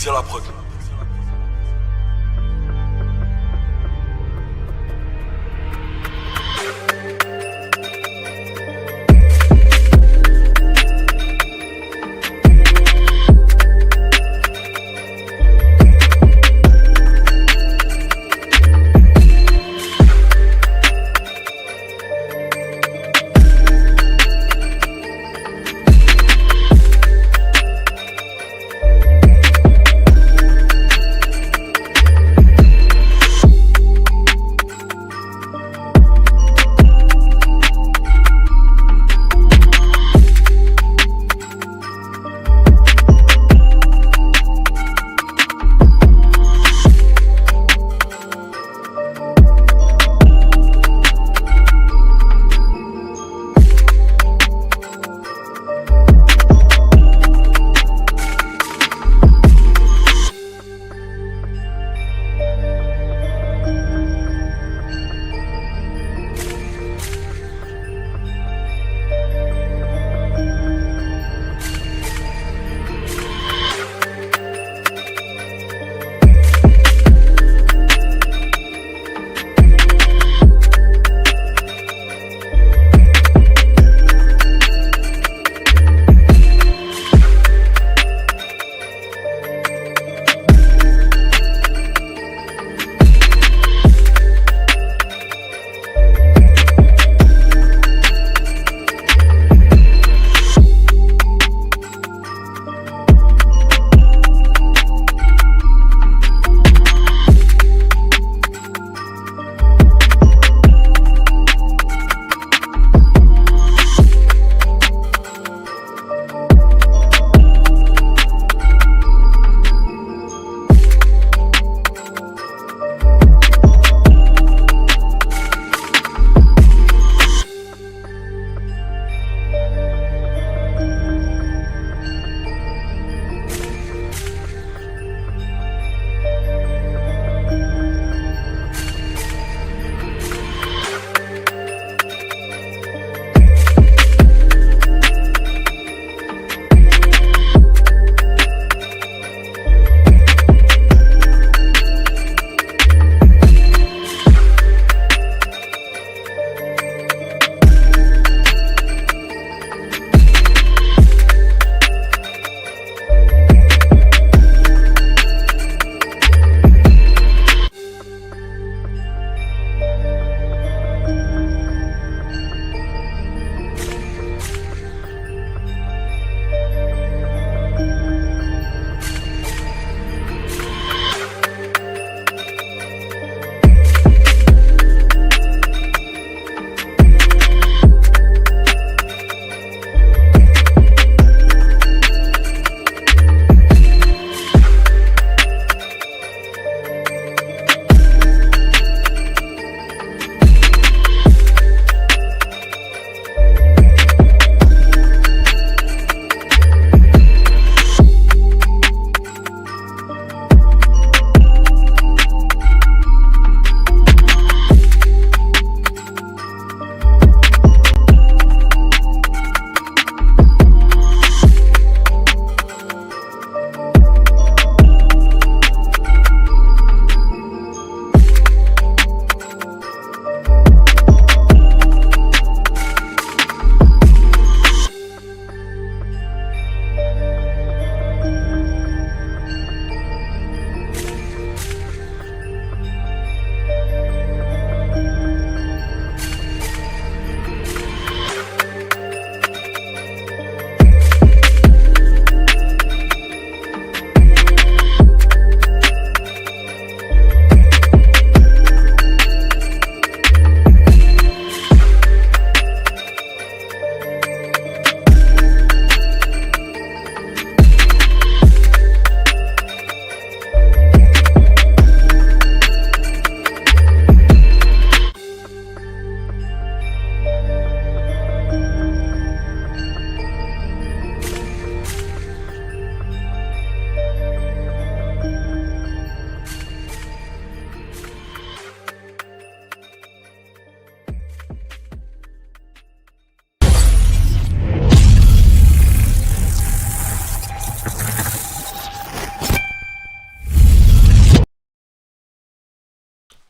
Exil la prod.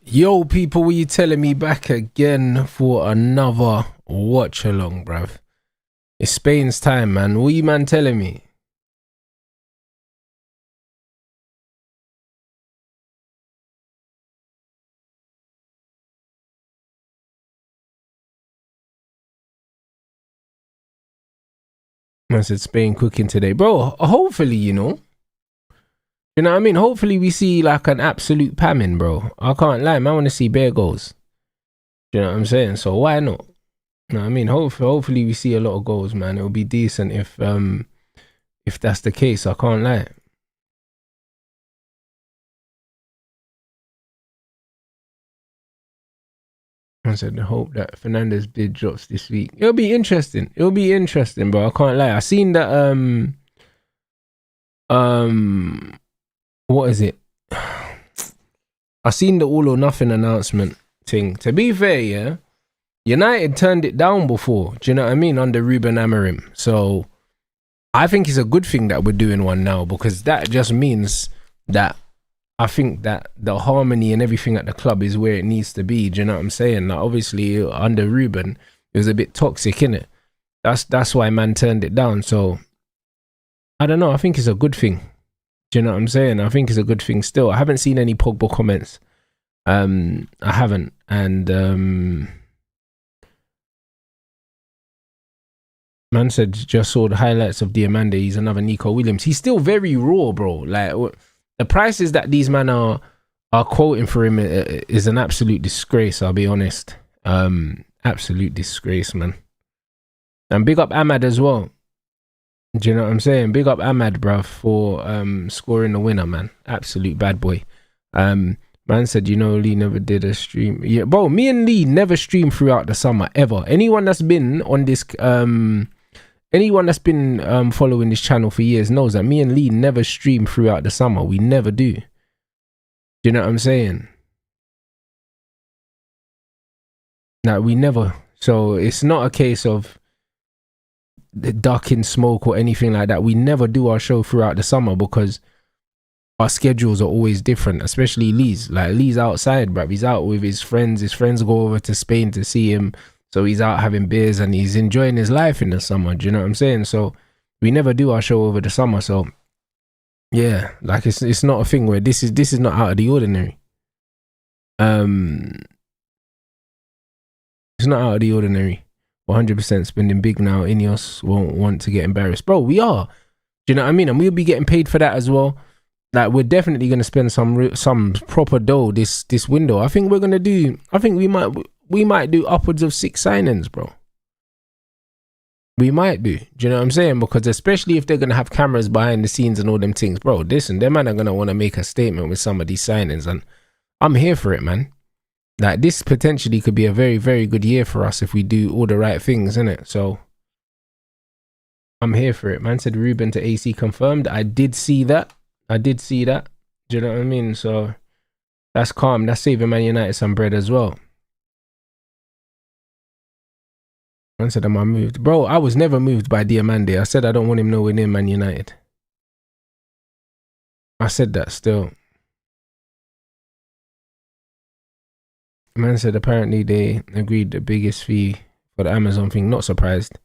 Yo, people, what you telling me back again for another watch along, bruv? It's Spain's time, man. What you man telling me? I said Spain cooking today, bro. Hopefully, you know what I mean. Hopefully, we see like an absolute pamming, bro. I can't lie, man. I want to see bare goals. You know what I'm saying? So why not? You know what I mean? Hopefully, we see a lot of goals, man. It'll be decent if that's the case. I can't lie. I said, I hope that Fernandez bid drops this week. It'll be interesting. It'll be interesting, bro. I can't lie. I seen that um what is it? I seen the all or nothing announcement thing. To be fair, yeah, United turned it down before. Do you know what I mean? Under Ruben Amorim. So I think it's a good thing that we're doing one now, because that just means that I think that the harmony and everything at the club is where it needs to be. Do you know what I'm saying? Like, obviously under Ruben, it was a bit toxic, innit? That's why man turned it down. So I don't know. I think it's a good thing. Do you know what I'm saying? I think it's a good thing still. I haven't seen any Pogba comments. I haven't. And man said just saw the highlights of Diamande. He's another Nico Williams. He's still very raw, bro. Like, the prices that these men are quoting for him is an absolute disgrace, I'll be honest. Absolute disgrace, man. And big up Ahmad as well. Do you know what I'm saying? Big up Ahmad, bruv, for scoring the winner, man. Absolute bad boy. Man said, Lee never did a stream. Yeah, bro, me and Lee never streamed throughout the summer, ever. Anyone that's been on this following this channel for years knows that me and Lee never stream throughout the summer. We never do. Do you know what I'm saying? Like, we never. So it's not a case of ducking smoke or anything like that. We never do our show throughout the summer because our schedules are always different, especially Lee's. Like, Lee's outside, bruv. He's out with his friends. His friends go over to Spain to see him. So he's out having beers and he's enjoying his life in the summer. Do you know what I'm saying? So we never do our show over the summer. So yeah, like, it's not a thing where this is not out of the ordinary. It's not out of the ordinary. 100% spending big now. Ineos won't want to get embarrassed, bro. We are. Do you know what I mean? And we'll be getting paid for that as well. Like, we're definitely going to spend some proper dough this window. I think we might do upwards of 6 signings, bro. We might do. Do you know what I'm saying? Because especially if they're going to have cameras behind the scenes and all them things, bro. Listen, them man are going to want to make a statement with some of these signings, and I'm here for it, man. Like, this potentially could be a very, very good year for us if we do all the right things, innit? So I'm here for it. Man said Ruben to AC confirmed. I did see that. Do you know what I mean? So that's calm. That's saving Man United some bread as well. Man said, am I moved? Bro, I was never moved by Diamande. I said I don't want him nowhere near Man United. I said that still. Man said apparently they agreed the biggest fee for the Amazon thing. Not surprised.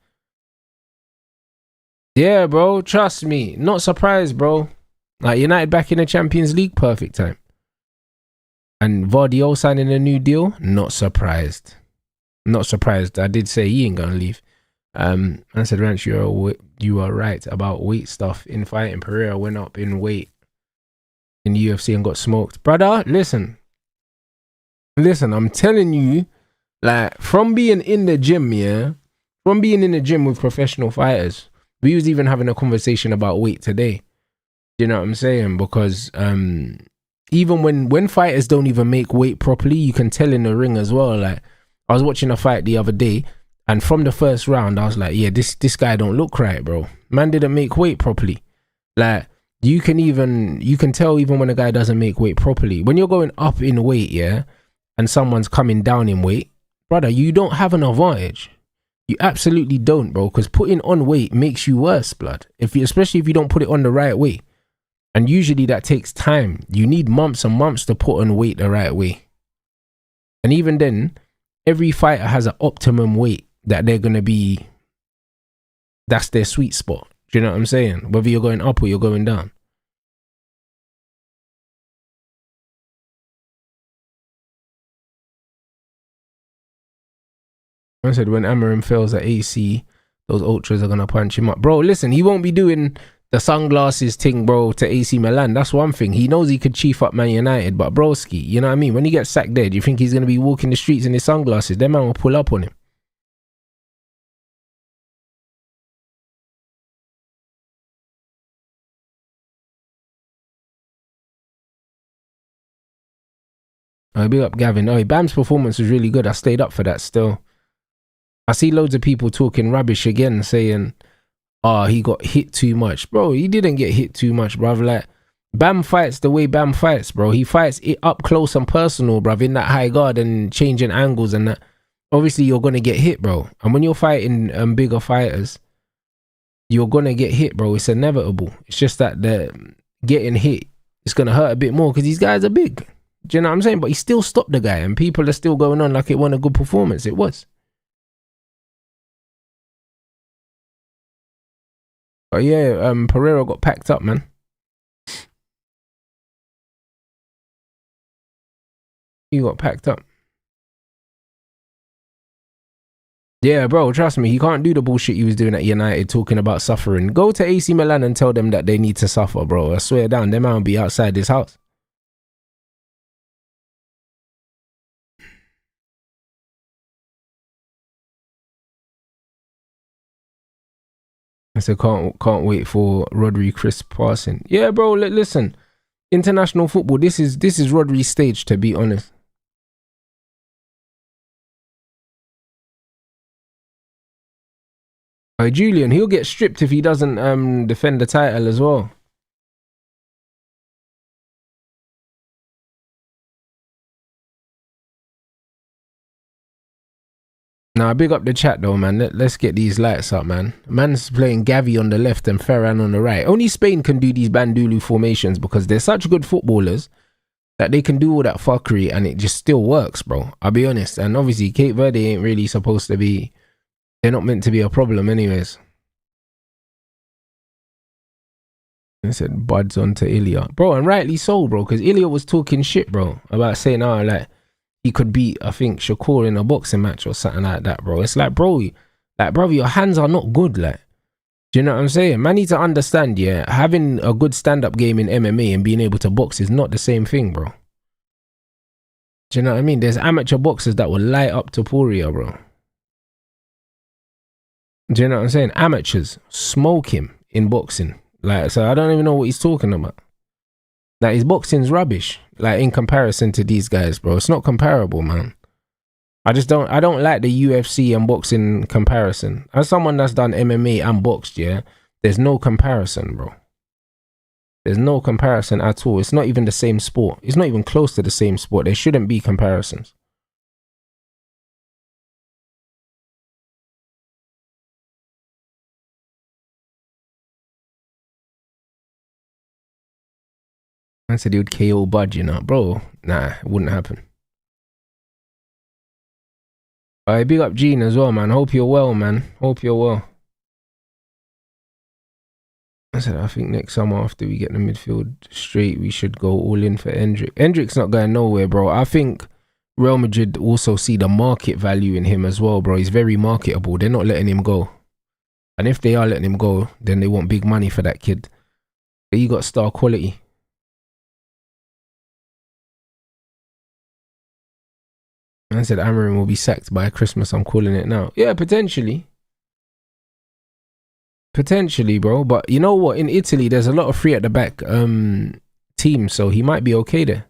Yeah, bro. Trust me. Not surprised, bro. Like, United back in the Champions League, perfect time. And Verde signing a new deal, not surprised. Not surprised. I did say he ain't gonna leave. I said, Ranch, you are right about weight stuff in fighting. Pereira went up in weight in the UFC and got smoked. Brother, listen, I'm telling you, like, from being in the gym, with professional fighters, we was even having a conversation about weight today. You know what I'm saying? Because even when fighters don't even make weight properly, you can tell in the ring as well. Like, I was watching a fight the other day, and from the first round, I was like, yeah, this guy don't look right, bro. Man didn't make weight properly. Like, you can tell even when a guy doesn't make weight properly. When you're going up in weight, yeah, and someone's coming down in weight, brother, you don't have an advantage. You absolutely don't, bro, because putting on weight makes you worse, blood. Especially if you don't put it on the right way. And usually that takes time. You need months and months to put on weight the right way. And even then, every fighter has an optimum weight that they're gonna be. That's their sweet spot. Do you know what I'm saying? Whether you're going up or you're going down. I said when Amarim fails at AC, those ultras are gonna punch him up. Bro, listen, he won't be doing the sunglasses thing, bro, to AC Milan. That's one thing. He knows he could chief up Man United, but broski, you know what I mean? When he gets sacked there, do you think he's gonna be walking the streets in his sunglasses? Them man will pull up on him. Big up Gavin. Oh, Bam's performance was really good. I stayed up for that still. I see loads of people talking rubbish again, saying, oh, he got hit too much. Bro, he didn't get hit too much, bruv. Like, Bam fights the way Bam fights, bro. He fights it up close and personal, bruv, in that high guard and changing angles and that. Obviously, you're going to get hit, bro. And when you're fighting bigger fighters, you're going to get hit, bro. It's inevitable. It's just that the getting hit is going to hurt a bit more because these guys are big. Do you know what I'm saying? But he still stopped the guy and people are still going on like it wasn't a good performance. It was. But yeah, Pereira got packed up, man. He got packed up. Yeah, bro, trust me, he can't do the bullshit he was doing at United talking about suffering. Go to AC Milan and tell them that they need to suffer, bro. I swear down, them man will be outside this house. I said, can't wait for Rodri Chris passing. Yeah, bro, listen. International football, this is Rodri's stage, to be honest. Julian, he'll get stripped if he doesn't defend the title as well. Nah, big up the chat though, man. Let's get these lights up, man. Man's playing Gavi on the left and Ferran on the right. Only Spain can do these Bandulu formations because they're such good footballers that they can do all that fuckery and it just still works, bro. I'll be honest. And obviously, Cape Verde ain't really supposed to be. They're not meant to be a problem, anyways. I said buds onto Ilya, bro, and rightly so, bro, because Ilya was talking shit, bro, about saying, oh, like he could beat, I think, Shakur in a boxing match or something like that, bro. It's like, bro, your hands are not good, like. Do you know what I'm saying? Man need to understand, yeah, having a good stand-up game in MMA and being able to box is not the same thing, bro. Do you know what I mean? There's amateur boxers that will light up Topuria, bro. Do you know what I'm saying? Amateurs smoke him in boxing. Like, so I don't even know what he's talking about. Like, his boxing's rubbish. Like, in comparison to these guys, bro. It's not comparable, man. I don't like the UFC and boxing comparison. As someone that's done MMA and boxed, yeah, there's no comparison, bro. There's no comparison at all. It's not even the same sport. It's not even close to the same sport. There shouldn't be comparisons. I said he would KO Bud, you know. Bro, nah, it wouldn't happen. Big up Gene as well, man. Hope you're well, man. Hope you're well. I said, I think next summer after we get the midfield straight, we should go all in for Hendrick. Hendrick's not going nowhere, bro. I think Real Madrid also see the market value in him as well, bro. He's very marketable. They're not letting him go. And if they are letting him go, then they want big money for that kid. But he got star quality. I said Amarim will be sacked by Christmas. I'm calling it now. Yeah, potentially. Potentially, bro. But you know what? In Italy, there's a lot of free at the back teams, so he might be okay there.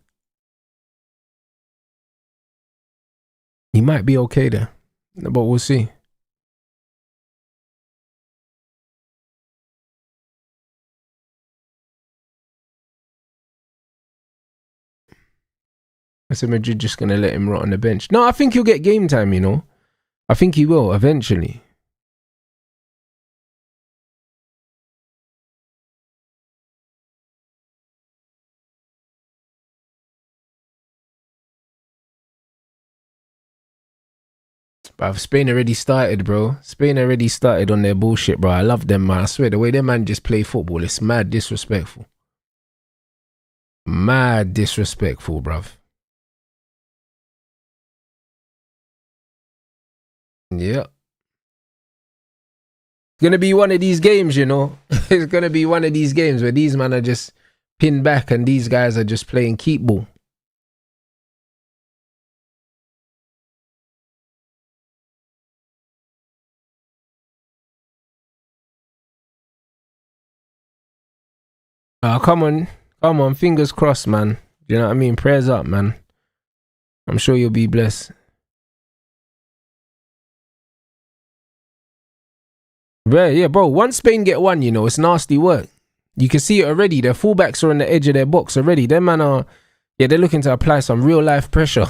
He might be okay there. But we'll see. I said Madrid just going to let him rot on the bench. No, I think he'll get game time, you know. I think he will eventually. Bruv, Spain already started, bro. Spain already started on their bullshit, bro. I love them, man. I swear, the way them man just play football, it's mad disrespectful. Mad disrespectful, bruv. Yeah. It's gonna be one of these games, you know. It's gonna be one of these games where these men are just pinned back and these guys are just playing keep ball. Come on, fingers crossed, man. Do you know what I mean? Prayers up, man. I'm sure you'll be blessed. Yeah, bro. Once Spain get one, you know, it's nasty work. You can see it already. Their fullbacks are on the edge of their box already. Them man are, yeah, they're looking to apply some real life pressure.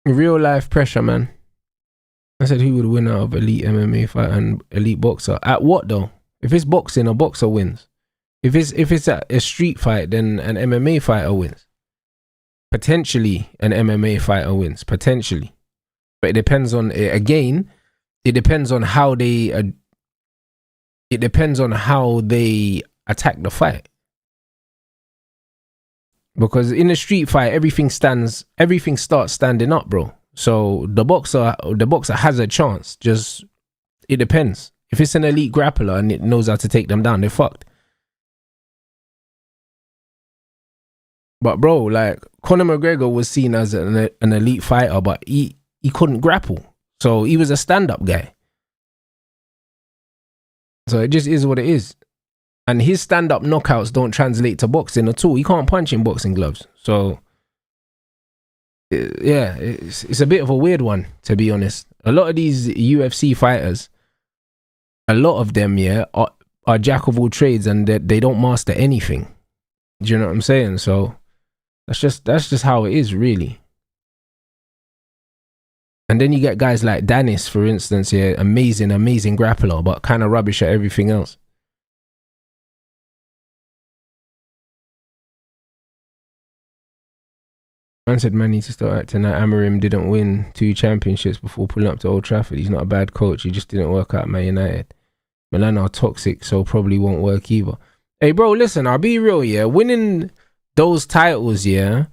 Real life pressure, man. I said, who would win out of elite MMA fight and elite boxer? At what though? If it's boxing, a boxer wins. If it's a street fight, then an MMA fighter wins. Potentially, an MMA fighter wins. Potentially, but it depends on again. It depends on how they. It depends on how they attack the fight. Because in a street fight, everything starts standing up, bro. So the boxer has a chance. Just it depends. If it's an elite grappler and it knows how to take them down, they're fucked. But bro, like Conor McGregor was seen as an elite fighter, but he couldn't grapple. So he was a stand-up guy. So it just is what it is. And his stand-up knockouts don't translate to boxing at all. He can't punch in boxing gloves. So yeah, it's a bit of a weird one, to be honest. A lot of these UFC fighters, a lot of them, yeah, are jack of all trades and they don't master anything. Do you know what I'm saying? So that's just how it is, really. And then you get guys like Dennis, for instance, yeah, amazing grappler, but kind of rubbish at everything else. Man said man needs to start acting like Amorim didn't win 2 championships before pulling up to Old Trafford. He's not a bad coach. He just didn't work out at Man United. Milan are toxic, so probably won't work either. Hey, bro, listen, I'll be real, yeah. Winning those titles, yeah,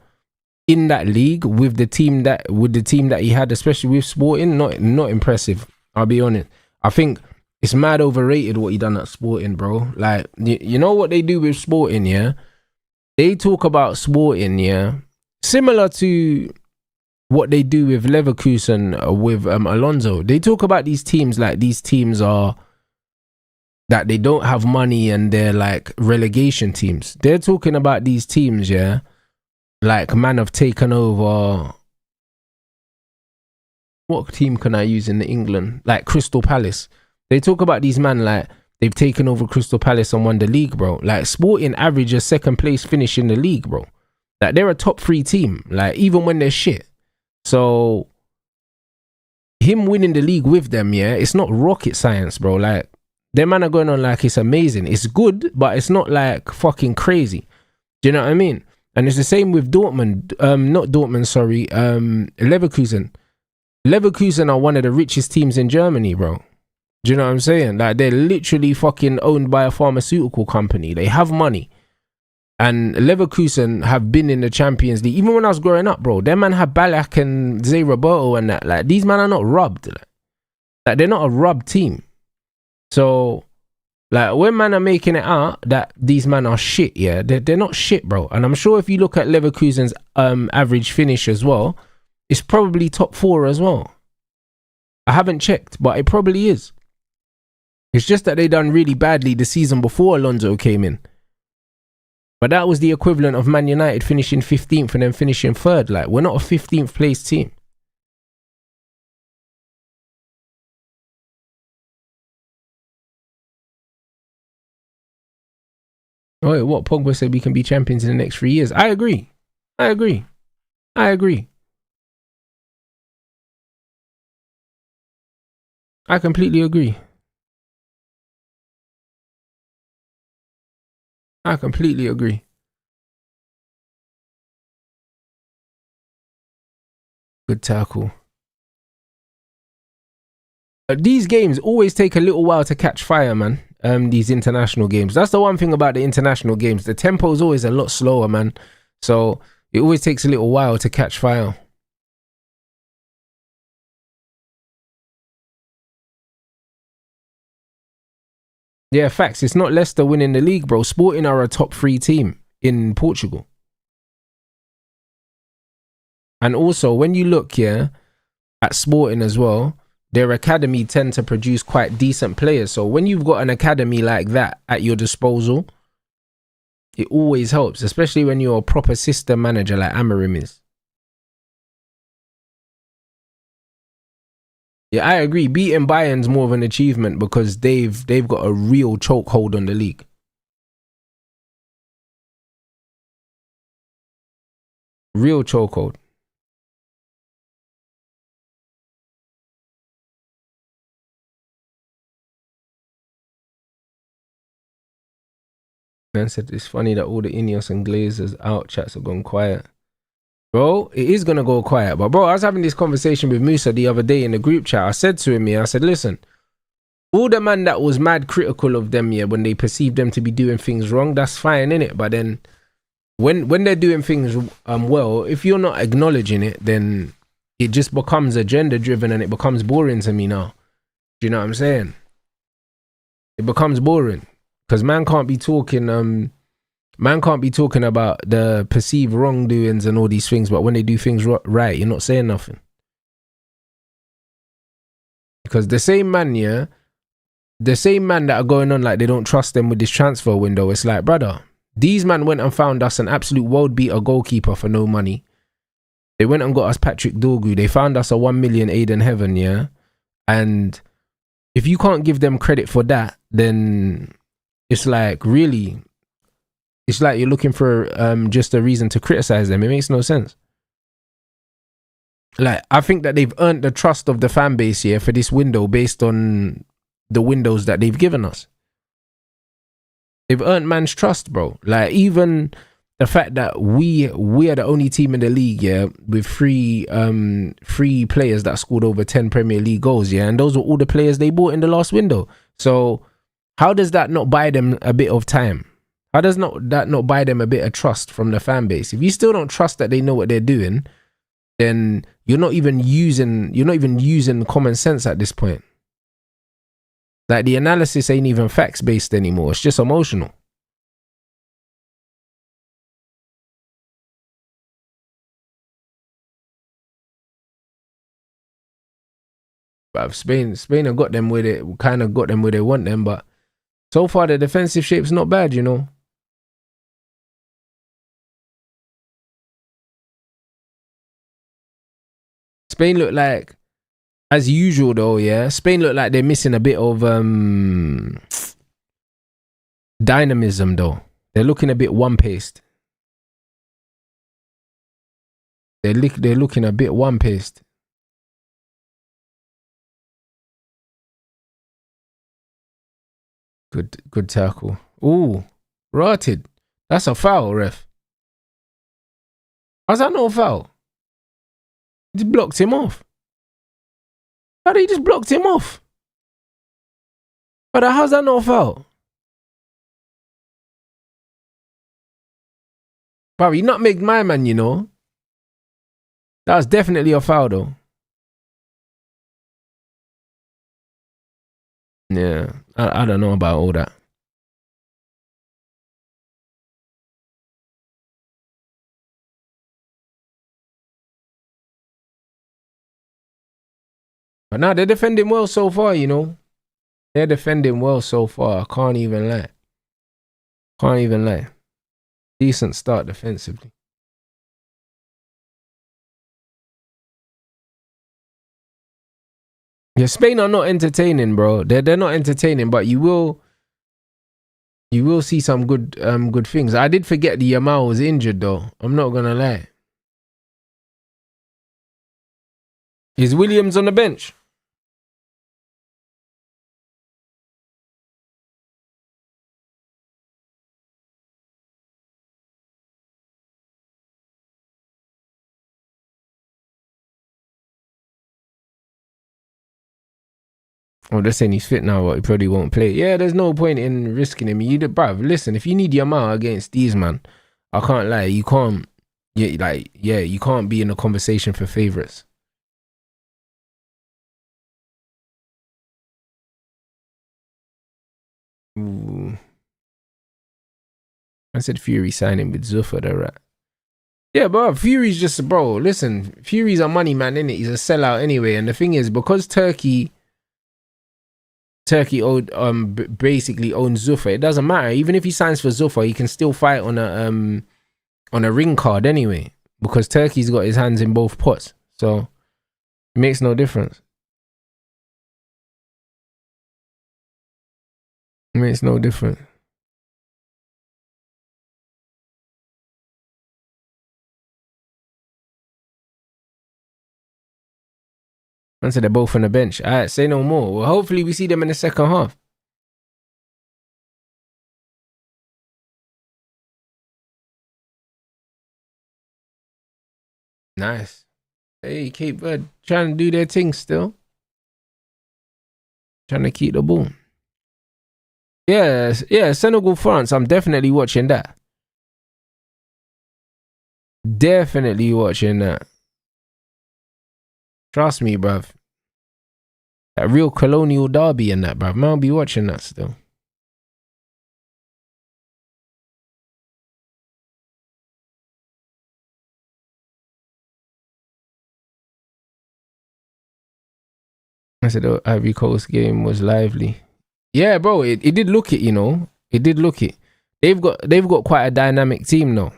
in that league with the team that he had, especially with Sporting, not impressive. I'll be honest. I think it's mad overrated what he done at Sporting, bro. Like, you know what they do with Sporting, yeah? They talk about Sporting, yeah, similar to what they do with Leverkusen with Alonso. They talk about these teams like these teams are that they don't have money and they're like relegation teams. They're talking about these teams, yeah, like man have taken over. What team can I use in England? Like Crystal Palace. They talk about these man like they've taken over Crystal Palace and won the league, bro. Like Sporting average a second place finish in the league, bro. Like they're a top 3 team, like even when they're shit. So him winning the league with them, yeah, it's not rocket science, bro. Like them man are going on like it's amazing. It's good, but it's not like fucking crazy. Do you know what I mean? And it's the same with Dortmund. Not Dortmund, sorry. Leverkusen. Leverkusen are one of the richest teams in Germany, bro. Do you know what I'm saying? Like they're literally fucking owned by a pharmaceutical company. They have money. And Leverkusen have been in the Champions League. Even when I was growing up, bro, them man have Ballack and Zé Roberto and that. Like these men are not rubbed. Like they're not a rubbed team. So like when man are making it out that these men are shit, yeah, they're not shit, bro. And I'm sure if you look at Leverkusen's average finish as well, it's probably top 4 as well. I haven't checked, but it probably is. It's just that they done really badly the season before Alonso came in. But that was the equivalent of Man United finishing 15th and then finishing 3rd. Like, we're not a 15th place team. Oh, wait, what? Pogba said we can be champions in the next 3 years. I agree. I completely agree. Good tackle. These games always take a little while to catch fire, man. These international games. That's the one thing about the international games. The tempo is always a lot slower, man. So it always takes a little while to catch fire. Yeah, facts. It's not Leicester winning the league, bro. Sporting are a top 3 team in Portugal. And also, when you look, yeah, at Sporting as well, their academy tend to produce quite decent players. So when you've got an academy like that at your disposal, it always helps, especially when you're a proper system manager like Amorim is. Yeah, I agree. Beating Bayern's more of an achievement because they've got a real chokehold on the league. Real chokehold. Man said it's funny that all the Ineos and Glazers out chats have gone quiet. Bro, it is going to go quiet. But bro, I was having this conversation with Musa the other day in the group chat. I said to him, yeah, I said, listen, all the man that was mad critical of them, yeah, when they perceived them to be doing things wrong, that's fine, innit? But then when they're doing things well, if you're not acknowledging it, then it just becomes agenda driven and it becomes boring to me now. Do you know what I'm saying? It becomes boring because man can't be talking about the perceived wrongdoings and all these things, but when they do things right, you're not saying nothing. Because the same man that are going on like they don't trust them with this transfer window, it's like, brother, these man went and found us an absolute world beater goalkeeper for no money. They went and got us Patrick Dorgu. They found us a 1 million Aiden Heaven, yeah? And if you can't give them credit for that, then it's like, really, it's like you're looking for just a reason to criticize them. It makes no sense. Like, I think that they've earned the trust of the fan base here for this window based on the windows that they've given us. They've earned man's trust, bro. Like, even the fact that we are the only team in the league, yeah, with three players that scored over 10 Premier League goals, yeah, and those were all the players they bought in the last window. So how does that not buy them a bit of time? How does that not buy them a bit of trust from the fan base? If you still don't trust that they know what they're doing, then you're not even using common sense at this point. Like, the analysis ain't even facts based anymore. It's just emotional. But Spain have got them where they kind of got them where they want them, but so far the defensive shape's not bad, you know. Spain look like, as usual though, yeah, Spain look like they're missing a bit of dynamism though. They're looking a bit one-paced. They're looking a bit one-paced. Good tackle. Ooh, rotted. That's a foul, ref. How's that not a foul? He just blocked him off. How did he just blocked him off? But how's that not a foul? Bro, you nutmegged my man, you know. That was definitely a foul though. Yeah, I don't know about all that. But now they're defending well so far, you know. They're defending well so far. I can't even lie. Can't even lie. Decent start defensively. Yeah, Spain are not entertaining, bro. They're not entertaining, but you will see some good things. I did forget the Yamal was injured though. I'm not gonna lie. Is Williams on the bench? Oh, they're saying he's fit now, but he probably won't play. Yeah, there's no point in risking him. Bruv, listen, if you need Yamal against these, man, I can't lie. You can't, you can't be in a conversation for favourites. Ooh. I said Fury signing with Zuffa, though, right? Yeah, bro, Fury's just, bro, listen, Fury's a money man, innit? He's a sellout anyway. And the thing is, because Turkey owned, basically owns Zuffa, it doesn't matter. Even if he signs for Zuffa, he can still fight on a ring card anyway, because Turkey's got his hands in both pots. So it makes no difference. It makes no difference. And so they're both on the bench. All right, say no more. Well, hopefully we see them in the second half. Nice. Hey, Cape Verde trying to do their thing still. Trying to keep the ball. Yes, yeah, Senegal, France. I'm definitely watching that. Definitely watching that. Trust me, bruv. That real colonial derby and that, bruv. Man, I'll be watching that still. I said the Ivory Coast game was lively. Yeah, bro, it did look it, you know. It did look it. They've got quite a dynamic team though.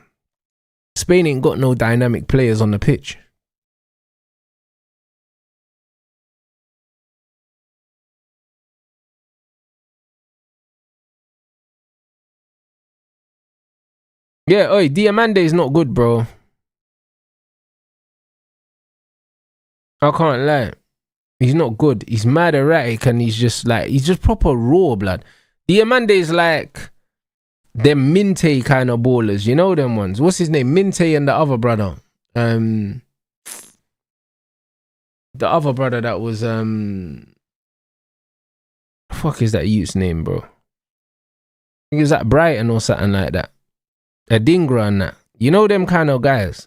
Spain ain't got no dynamic players on the pitch. Yeah, oi, Diamande is not good, bro. I can't lie. He's not good. He's mad erratic and he's just proper raw, blood. Diamande is like them Minte kind of ballers, you know them ones. What's his name? Minte and the other brother. The other brother that was fuck is that youth's name, bro? I think it was at Brighton or something like that. A Dingra and that. You know them kind of guys.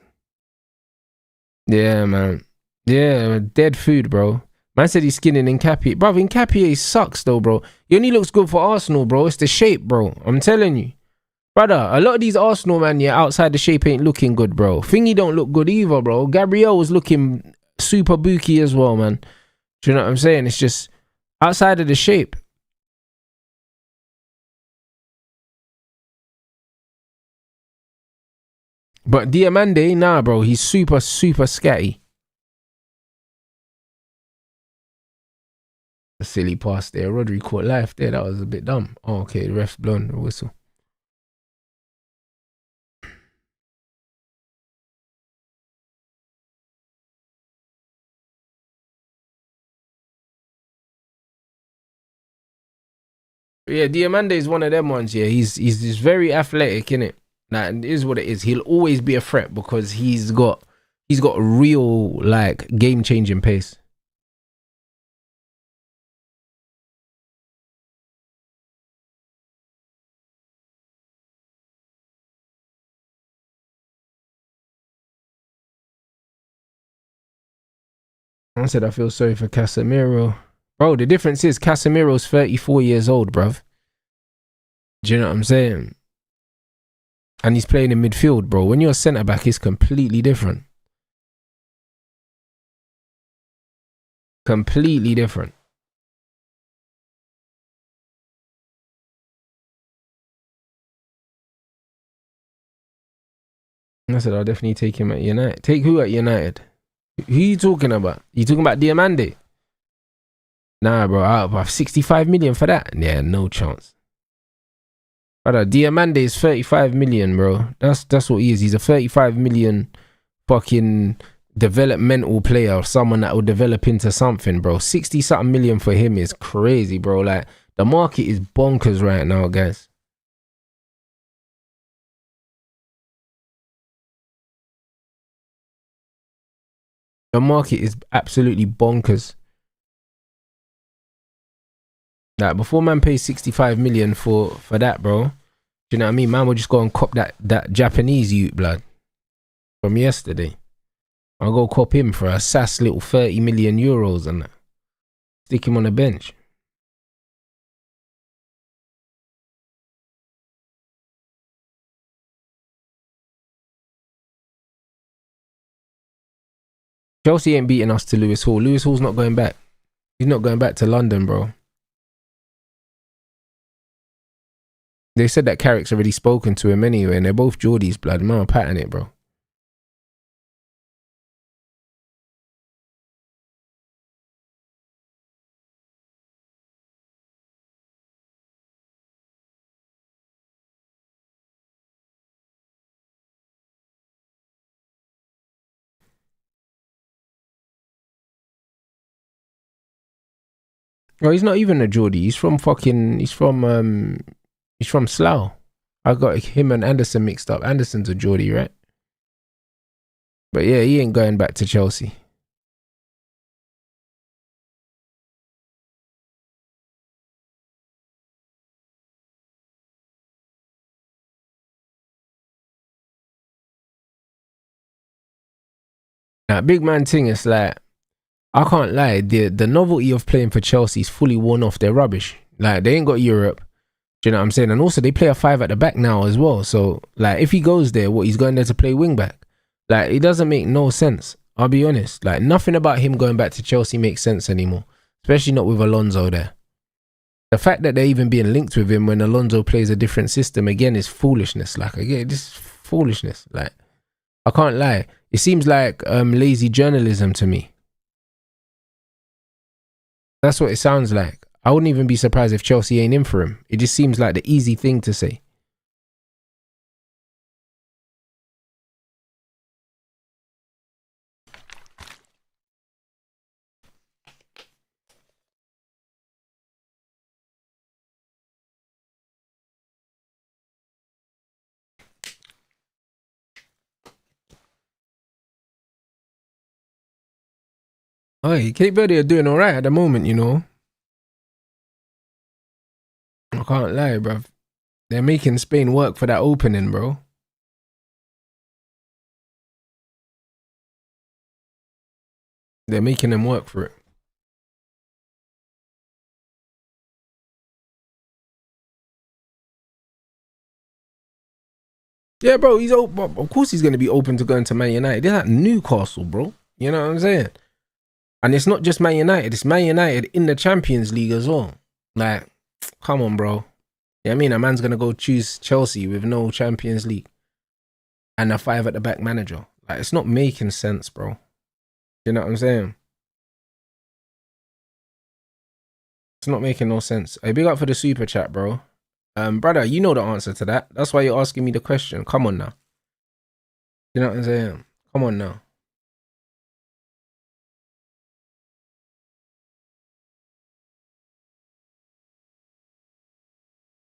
Yeah, man. Yeah, dead food, bro. Man said he's skinning Nkapie. Bro, Nkapie sucks though, bro. He only looks good for Arsenal, bro. It's the shape, bro. I'm telling you. Brother, a lot of these Arsenal man, yeah, outside the shape ain't looking good, bro. Thingy don't look good either, bro. Gabriel was looking super booky as well, man. Do you know what I'm saying? It's just outside of the shape. But Diamande, nah, bro. He's super, super scatty. A silly pass there. Rodri caught life there. That was a bit dumb. Oh, okay. The ref's blown the whistle. But yeah, Diamande is one of them ones. Yeah, he's just very athletic, innit? Like, it is what it is. He'll always be a threat because he's got real like game changing pace. I said I feel sorry for Casemiro. Bro, the difference is Casemiro's 34 years old, bruv. Do you know what I'm saying? And he's playing in midfield, bro. When you're a centre back, it's completely different. Completely different. I said I'll definitely take him at United. Take who at United? Who you talking about? You talking about Diamande? Nah, bro. I'll have 65 million for that. Yeah, no chance. Brother, Diamande is 35 million, bro. That's what he is. He's a 35 million fucking developmental player, someone that will develop into something, bro. 60 something million for him is crazy, bro. Like, the market is bonkers right now, guys. The market is absolutely bonkers. Like before man pays 65 million for that, bro. Do you know what I mean? Man will just go and cop that Japanese youth blood from yesterday. I'll go cop him for a sass little 30 million euros and that. Stick him on the bench. Chelsea ain't beating us to Lewis Hall. Lewis Hall's not going back. He's not going back to London, bro. They said that Carrick's already spoken to him anyway, and they're both Geordies, blood. Man, patting it, bro. Oh, he's not even a Geordie. He's from Slough. I got him and Anderson mixed up. Anderson's a Geordie, right? But yeah, he ain't going back to Chelsea. Now, big man thing is like, I can't lie, the novelty of playing for Chelsea is fully worn off. They're rubbish. Like, they ain't got Europe. Do you know what I'm saying? And also, they play a 5 at the back now as well. So, like, if he goes there, he's going there to play wing back? Like, it doesn't make no sense. I'll be honest. Like, nothing about him going back to Chelsea makes sense anymore. Especially not with Alonso there. The fact that they're even being linked with him when Alonso plays a different system, again, is foolishness. Like, again, this is foolishness. Like, I can't lie. It seems like lazy journalism to me. That's what it sounds like. I wouldn't even be surprised if Chelsea ain't in for him. It just seems like the easy thing to say. Hey, Cape Verde are doing alright at the moment, you know. I can't lie, bruv. They're making Spain work for that opening, bro. They're making them work for it. Yeah, bro, he's open. Of course he's going to be open to going to Man United. They're at Newcastle, bro. You know what I'm saying? And it's not just Man United. It's Man United in the Champions League as well. Like, come on, bro. Yeah, I mean, a man's going to go choose Chelsea with no Champions League and a 5 at the back manager. Like, it's not making sense, bro. You know what I'm saying? It's not making no sense. Hey, big up for the super chat, bro. Brother, you know the answer to that. That's why you're asking me the question. Come on now. You know what I'm saying? Come on now.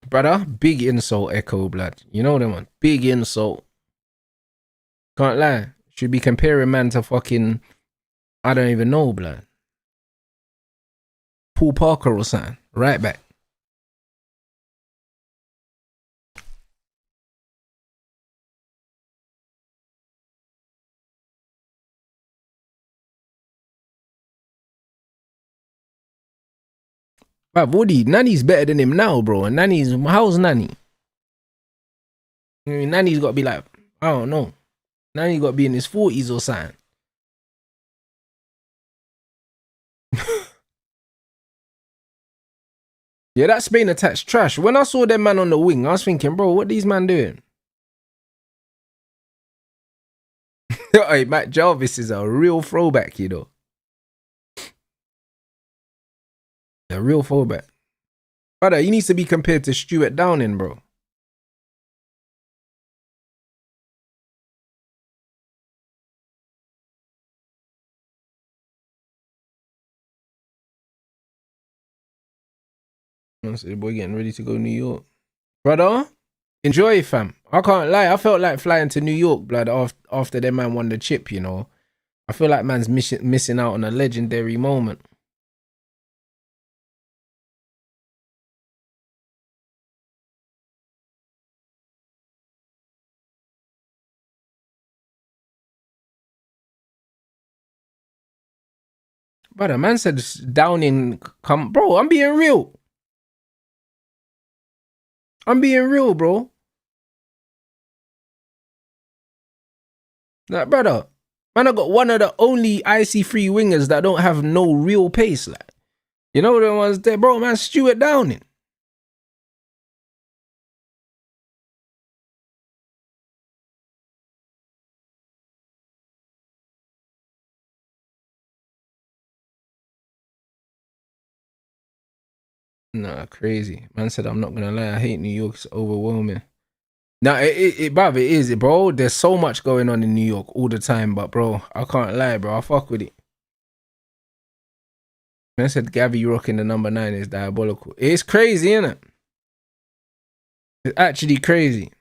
Brother, big insult, Echo Blood. You know them one. Big insult. Can't lie. Should be comparing man to fucking, I don't even know, blood. Paul Parker or something. Right back. But Woody, Nani's better than him now, bro. And how's Nani? I mean, Nani's got to be like, I don't know. Nani's got to be in his 40s or something. Yeah, that Spain attack's trash. When I saw them man on the wing, I was thinking, bro, what these man doing? Hey, Matt Jarvis is a real throwback, you know. A real throwback. Brother, he needs to be compared to Stuart Downing, bro. Honestly, the boy getting ready to go New York. Brother, enjoy, fam. I can't lie. I felt like flying to New York, blood, after their man won the chip, you know. I feel like man's missing out on a legendary moment. Brother, man said Downing come. Bro, I'm being real. I'm being real, bro. Like, brother, man, I got one of the only IC3 wingers that don't have no real pace. Like, you know the ones there, bro, man, Stuart Downing. Nah, crazy. Man said, I'm not gonna lie, I hate New York, it's overwhelming. Nah, bruv, it is, bro. There's so much going on in New York all the time, but bro, I can't lie, bro. I fuck with it. Man said Gavi rocking the number 9 is diabolical. It's crazy, isn't it? It's actually crazy.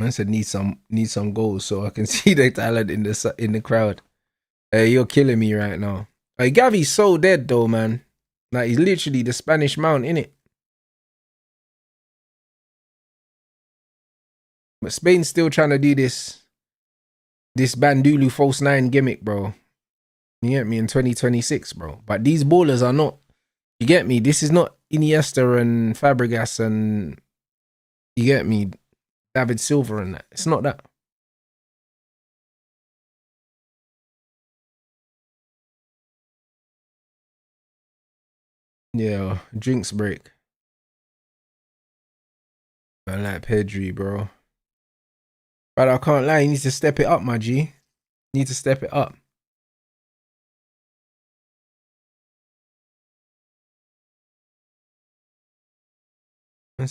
Man said need some goals so I can see the talent in the crowd. Hey, you're killing me right now. Hey, Gavi's so dead though, man. Like he's literally the Spanish Mount, innit? But Spain's still trying to do this Bandulu false 9 gimmick, bro. You get me, in 2026, bro. But these ballers are not. You get me? This is not Iniesta and Fabregas and you get me, David Silva and that. It's not that. Yeah, drinks break. I like Pedri, bro. But I can't lie, you need to step it up, my G. You need to step it up. Man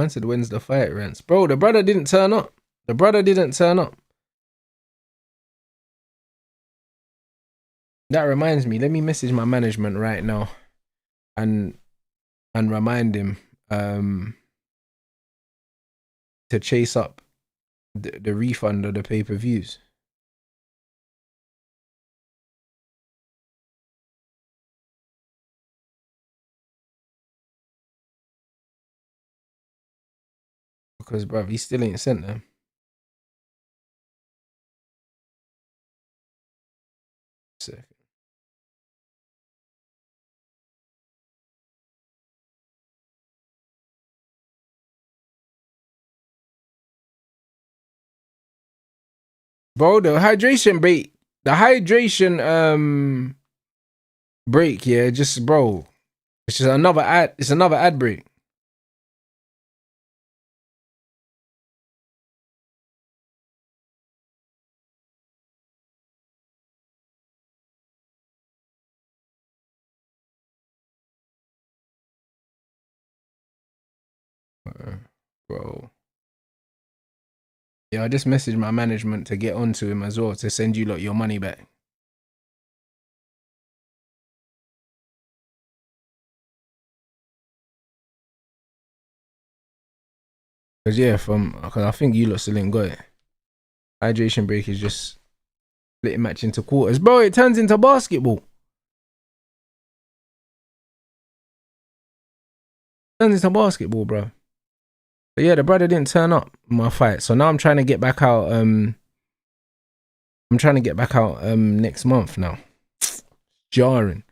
said, when's the fight, Rance? Bro, the brother didn't turn up. The brother didn't turn up. That reminds me, let me message my management right now and remind him to chase up the refund of the pay-per-views. Because, bruv, he still ain't sent them. Second. Bro, the hydration break, yeah, just bro. It's just another ad. It's another ad break. Bro. Yeah, I just messaged my management to get onto him as well to send you lot your money back. Cause yeah, cause I think you lot still ain't got it. Hydration break is just split match into quarters. Bro, it turns into basketball. Turns into basketball, bro. But yeah, the brother didn't turn up in my fight. So now I'm trying to get back out. Next month now. Jarring.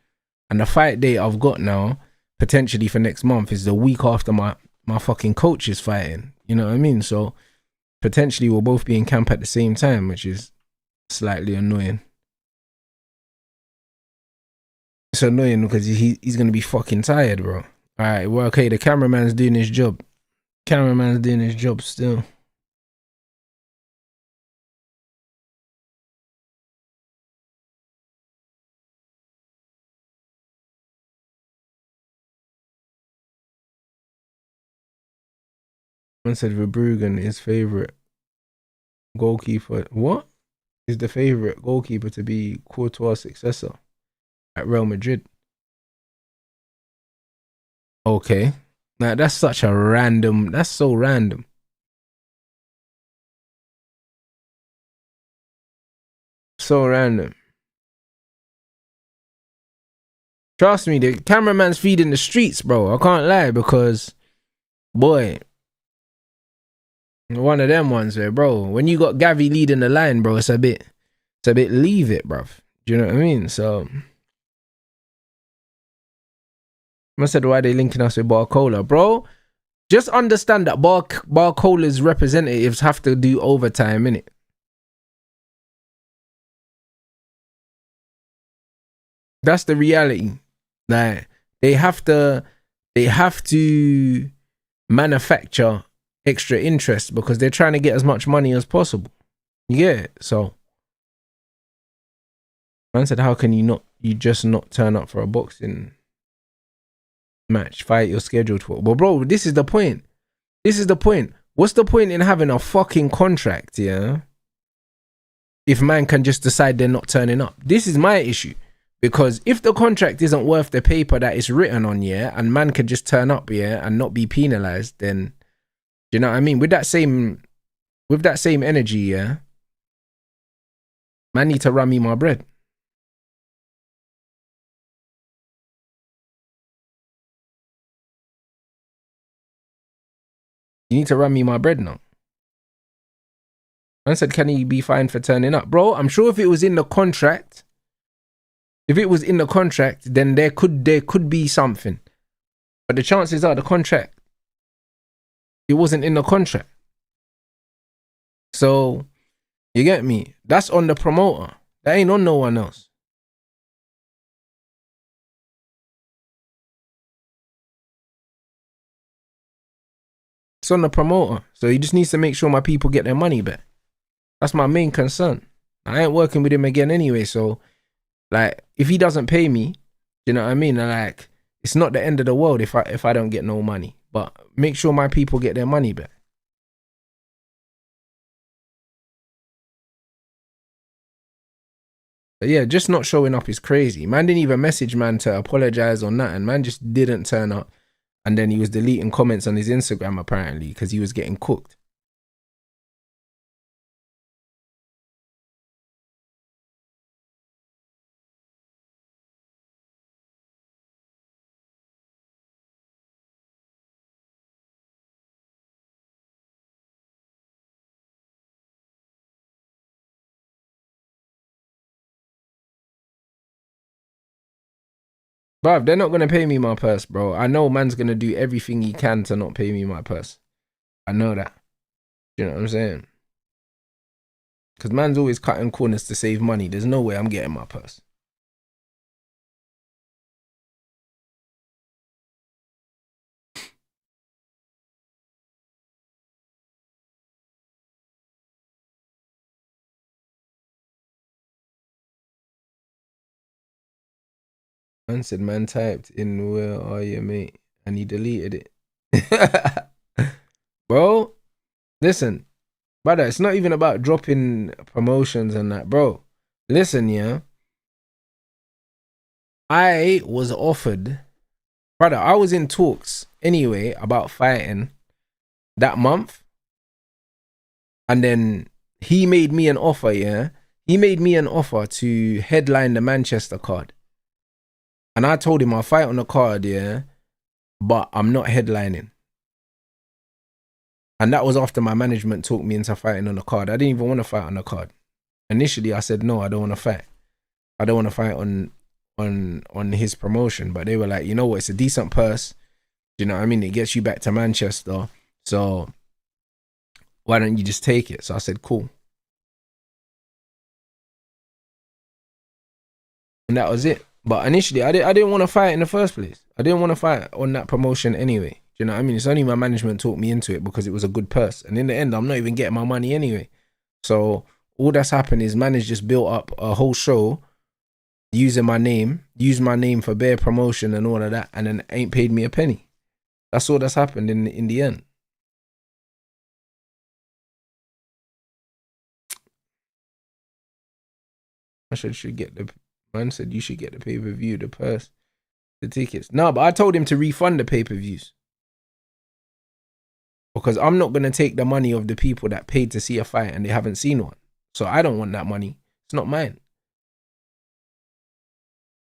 And the fight date I've got now, potentially for next month, is the week after my fucking coach is fighting. You know what I mean? So potentially we'll both be in camp at the same time, which is slightly annoying. It's annoying because he's gonna be fucking tired, bro. Alright, well, okay, the cameraman's doing his job. Cameraman's doing his job still. One said Verbruggen is favourite goalkeeper. What? Is the favourite goalkeeper to be Courtois' successor at Real Madrid? Okay. Now that's such a random. That's so random. So random. Trust me, the cameraman's feeding the streets, bro. I can't lie, because, boy, one of them ones where, bro, when you got Gavi leading the line, bro, it's a bit leave it, bruv. Do you know what I mean? So, I said, why they linking us with Barcola, bro? Just understand that Barcola's representatives have to do overtime, innit? That's the reality. Like, they have to manufacture extra interest because they're trying to get as much money as possible. Yeah, so man said, how can you just not turn up for a boxing match, fight you're scheduled for? But bro, this is the point. What's the point in having a fucking contract, yeah, if man can just decide they're not turning up? This is my issue. Because if the contract isn't worth the paper that it's written on, yeah, and man can just turn up, yeah, and not be penalized, then, you know what I mean? With that same energy, yeah, man need to run me my bread. You need to run me my bread now. Man said, can he be fined for turning up? Bro, I'm sure if it was in the contract, then there could be something. But the chances are it wasn't in the contract. So, you get me? That's on the promoter. That ain't on no one else. It's on the promoter. So he just needs to make sure my people get their money back. That's my main concern. I ain't working with him again anyway, so like, if he doesn't pay me, you know what I mean? Like, it's not the end of the world if I don't get no money. But make sure my people get their money back. But yeah, just not showing up is crazy. Man didn't even message man to apologize on that, and man just didn't turn up. And then he was deleting comments on his Instagram apparently because he was getting cooked. Bruv, they're not going to pay me my purse, bro. I know man's going to do everything he can to not pay me my purse. I know that. You know what I'm saying? Because man's always cutting corners to save money. There's no way I'm getting my purse. Man said, man typed in, where are you, mate? And he deleted it. Bro, listen. Brother, it's not even about dropping promotions and that, bro. Listen, yeah. I was offered, brother, I was in talks anyway about fighting that month. And then he made me an offer, yeah. He made me an offer to headline the Manchester card. And I told him I'll fight on the card, yeah, but I'm not headlining. And that was after my management talked me into fighting on the card. I didn't even want to fight on the card. Initially, I said, no, I don't want to fight. I don't want to fight on his promotion. But they were like, you know what, it's a decent purse. Do you know what I mean? It gets you back to Manchester. So why don't you just take it? So I said, cool. And that was it. But initially, I didn't want to fight in the first place. I didn't want to fight on that promotion anyway. Do you know what I mean? It's only my management talked me into it because it was a good purse. And in the end, I'm not even getting my money anyway. So all that's happened is man has just built up a whole show using my name, used my name for bare promotion and all of that, and then ain't paid me a penny. That's all that's happened in the end. Should get the man said you should get the pay-per-view, the purse, the tickets. No, but I told him to refund the pay-per-views. Because I'm not going to take the money of the people that paid to see a fight and they haven't seen one. So I don't want that money. It's not mine.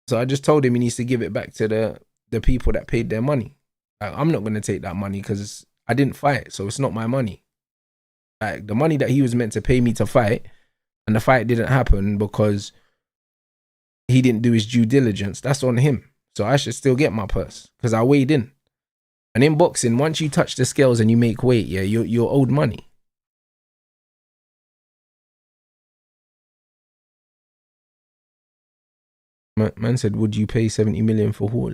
So I just told him he needs to give it back to the people that paid their money. Like, I'm not gonna take that money because I didn't fight, so it's not my money. Like the money that he was meant to pay me to fight, and the fight didn't happen because he didn't do his due diligence. That's on him. So I should still get my purse because I weighed in. And in boxing, once you touch the scales and you make weight, yeah, you're owed money. Man said, would you pay 70 million for Hall?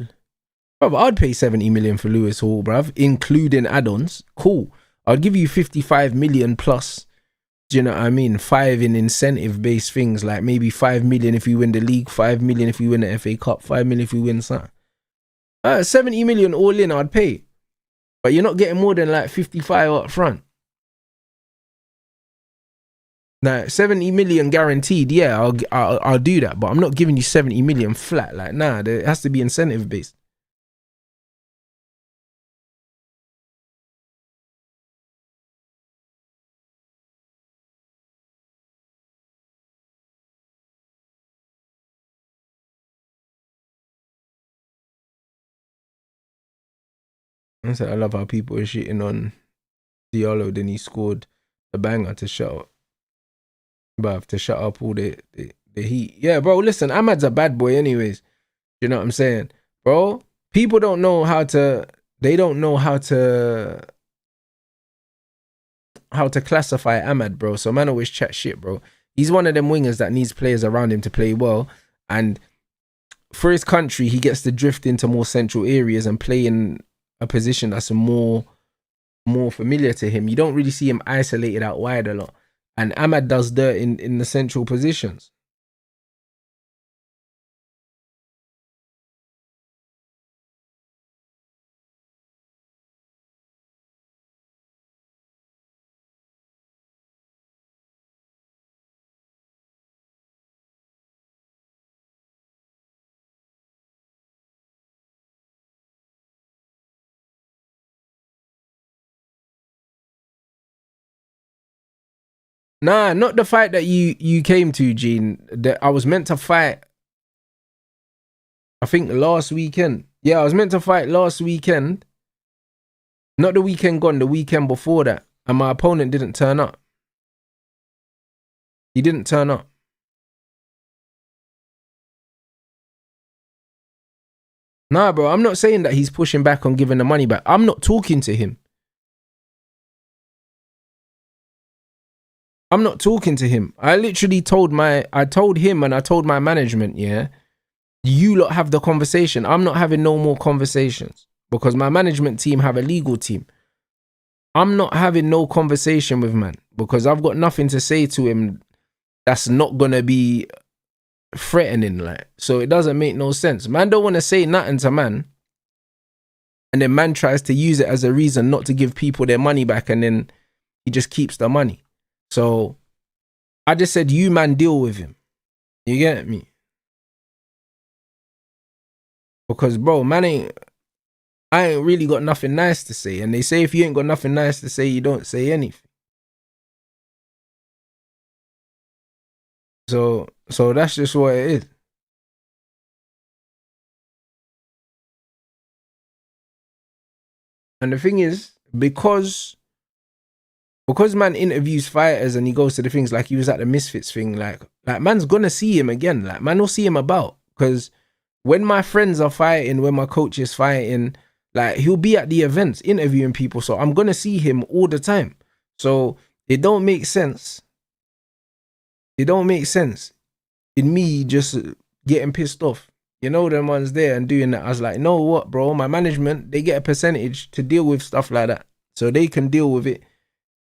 Bruv, I'd pay 70 million for Lewis Hall, bruv, including add-ons. Cool. I'd give you 55 million plus. Do you know what I mean? 5 in incentive-based things, like maybe 5 million if you win the league, 5 million if you win the FA Cup, 5 million if you win something. 70 million all in, I'd pay. But you're not getting more than like 55 up front. Now, 70 million guaranteed, yeah, I'll do that. But I'm not giving you 70 million flat. Like, nah, there has to be incentive-based. I said, I love how people are shitting on Diallo. Then he scored a banger to shut up. Bruv, to shut up all the heat. Yeah, bro, listen, Ahmad's a bad boy anyways. You know what I'm saying? Bro, people don't know how to, they don't know how to classify Ahmad, bro. So man always chat shit, bro. He's one of them wingers that needs players around him to play well. And for his country, he gets to drift into more central areas and play in a position that's more familiar to him. You don't really see him isolated out wide a lot. And Ahmad does dirt in the central positions. Nah, not the fight that you came to, Gene. That I was meant to fight, I think last weekend. Yeah, I was meant to fight last weekend. Not the weekend gone, the weekend before that. And my opponent didn't turn up. He didn't turn up. Nah, bro, I'm not saying that he's pushing back on giving the money back. I'm not talking to him. I'm not talking to him. I literally told him and I told my management, yeah, you lot have the conversation. I'm not having no more conversations because my management team have a legal team. I'm not having no conversation with man because I've got nothing to say to him that's not gonna be threatening, like. So it doesn't make no sense. Man don't want to say nothing to man, and then man tries to use it as a reason not to give people their money back, and then he just keeps the money. So I just said, you man deal with him. You get me? Because bro, I ain't really got nothing nice to say. And they say if you ain't got nothing nice to say, you don't say anything. So that's just what it is. And the thing is, because man interviews fighters and he goes to the things like he was at the Misfits thing, like man's gonna see him again. Like man will see him about. Because when my friends are fighting, when my coach is fighting, like he'll be at the events interviewing people. So I'm gonna see him all the time. So it don't make sense. It don't make sense in me just getting pissed off. You know, them ones there and doing that. I was like, know what, bro? My management, they get a percentage to deal with stuff like that. So they can deal with it.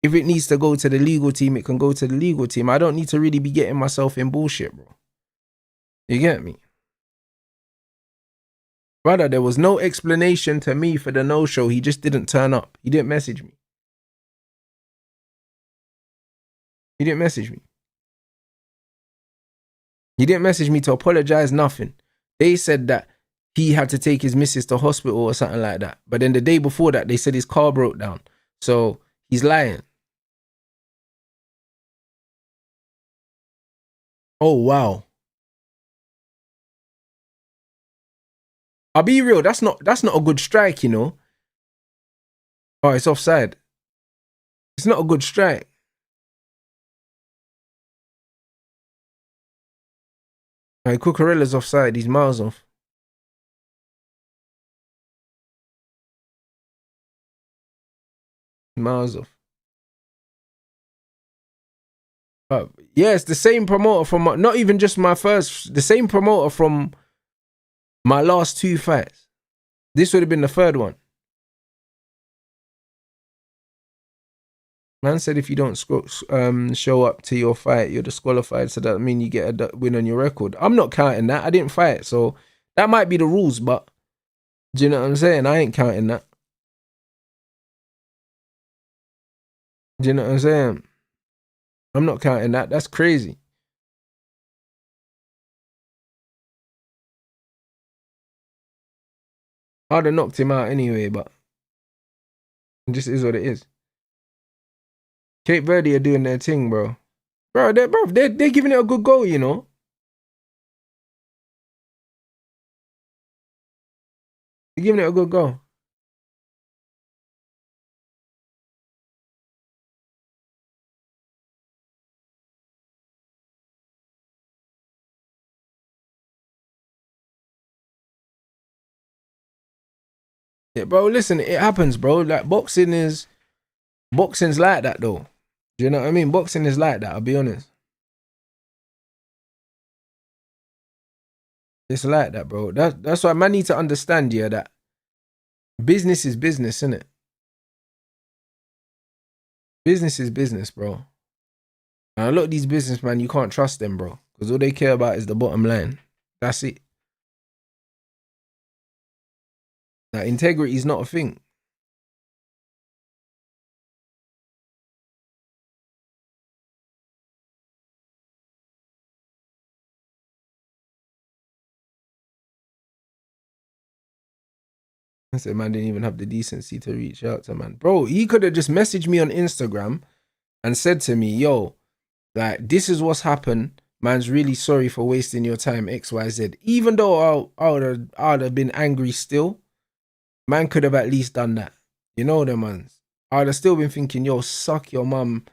If it needs to go to the legal team, it can go to the legal team. I don't need to really be getting myself in bullshit, bro. You get me? Brother, there was no explanation to me for the no-show. He just didn't turn up. He didn't message me. He didn't message me. He didn't message me to apologize, nothing. They said that he had to take his missus to hospital or something like that. But then the day before that, they said his car broke down. So he's lying. Oh, wow. I'll be real, that's not a good strike, you know. Oh, it's offside. It's not a good strike. Right, Cucurella's offside. He's miles off. Miles off. Yeah, it's the same promoter from not even just my first, the same promoter from my last 2 fights. This would have been the 3rd one. Man said if you don't show up to your fight, you're disqualified. So that means you get a win on your record. I'm not counting that. I didn't fight, so that might be the rules. But do you know what I'm saying? I ain't counting that. Do you know what I'm saying? I'm not counting that. That's crazy. I'd have knocked him out anyway, but it just is what it is. Cape Verde are doing their thing, bro. They're giving it a good go, you know. They're giving it a good go. Yeah, bro, listen, it happens, bro. Like, boxing's like that, though. Do you know what I mean? Boxing is like that, I'll be honest. It's like that, bro. That's why man need to understand, yeah, that business is business, innit? Business is business, bro. And a lot of these businessmen, you can't trust them, bro. Because all they care about is the bottom line. That's it. Like, integrity is not a thing. I said, man didn't even have the decency to reach out to man. Bro, he could have just messaged me on Instagram and said to me, yo, like, this is what's happened. Man's really sorry for wasting your time, XYZ. Even though I would have been angry still, man could have at least done that. You know them ones. I would have still been thinking, yo, suck your mum,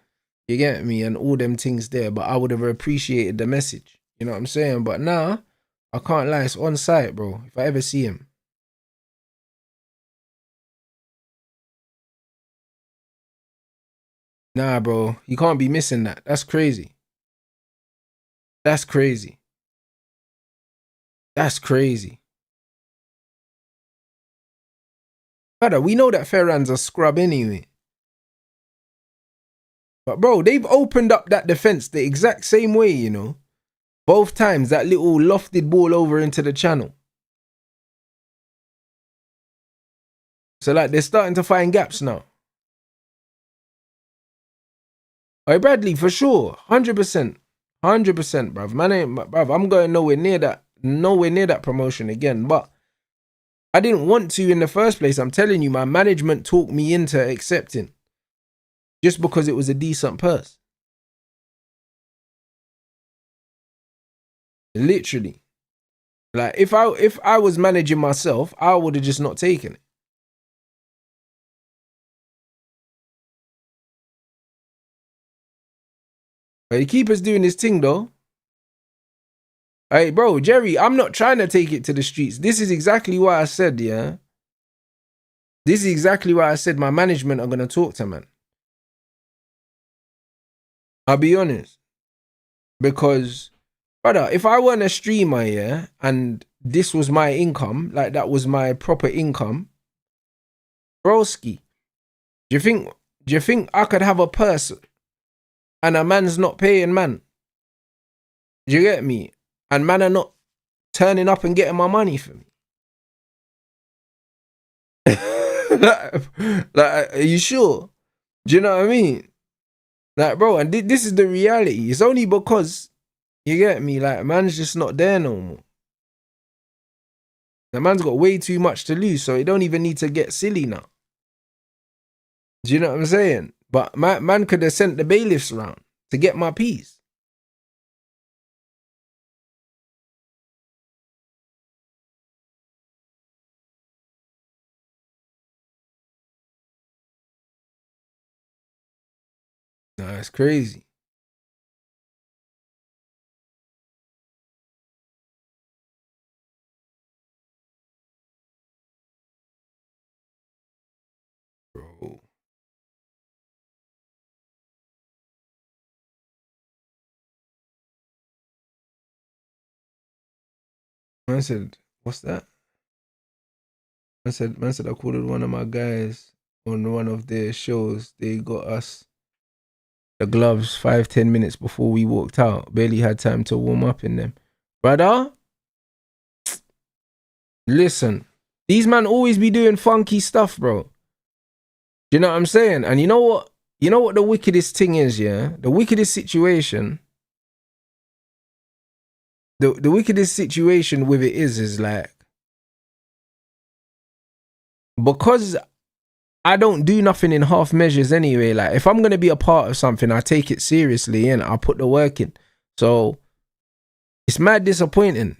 you get me, and all them things there. But I would have appreciated the message. You know what I'm saying? But nah, I can't lie. It's on site, bro. If I ever see him. Nah, bro. You can't be missing that. That's crazy. That's crazy. That's crazy. Brother, we know that Ferran's a scrub anyway. But bro, they've opened up that defense the exact same way, you know. Both times, that little lofted ball over into the channel. So like, they're starting to find gaps now. Hey, Bradley, for sure. 100%. 100%, bruv. Man ain't, bruv, I'm going nowhere near that promotion again. But I didn't want to in the first place. I'm telling you, my management talked me into accepting. Just because it was a decent purse. Literally. Like, if I was managing myself, I would have just not taken it. But the keeper's doing his thing, though. Hey, bro, Jerry, I'm not trying to take it to the streets. This is exactly what I said, yeah? This is exactly why I said my management are going to talk to man. I'll be honest. Because, brother, if I weren't a streamer, yeah, and this was my income, like that was my proper income, broski, do you think I could have a purse and a man's not paying man? Do you get me? And man are not turning up and getting my money for me. like, are you sure? Do you know what I mean? Like, bro, and this is the reality. It's only because, you get me, like, man's just not there no more. The man's got way too much to lose, so he don't even need to get silly now. Do you know what I'm saying? But man could have sent the bailiffs around to get my piece. it's crazy. Bro. Man said, what's that? Man said I called one of my guys on one of their shows. They got us the gloves 5-10 minutes before we walked out. Barely had time to warm up in them. Brother, listen, these man always be doing funky stuff, bro. Do you know what I'm saying? And you know what? You know what the wickedest thing is, yeah? The wickedest situation. The wickedest situation with it is like, because I don't do nothing in half measures anyway. Like, if I'm going to be a part of something, I take it seriously and I put the work in. So it's mad disappointing.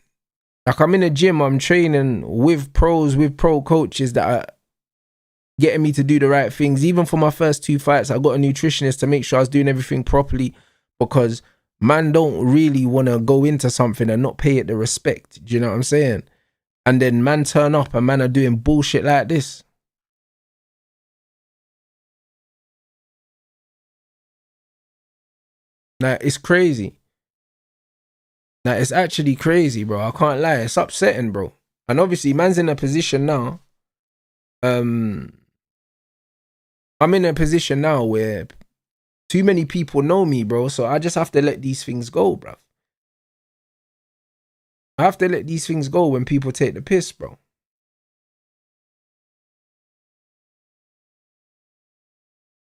Like, I'm in a gym, I'm training with pros, with pro coaches that are getting me to do the right things. Even for my first 2 fights, I got a nutritionist to make sure I was doing everything properly, because man don't really want to go into something and not pay it the respect. Do you know what I'm saying? And then man turn up and man are doing bullshit like this. Like, it's crazy. Like, it's actually crazy, bro. I can't lie. It's upsetting, bro. And obviously, man's in a position now. I'm in a position now where too many people know me, bro. So I just have to let these things go, bro. I have to let these things go when people take the piss, bro.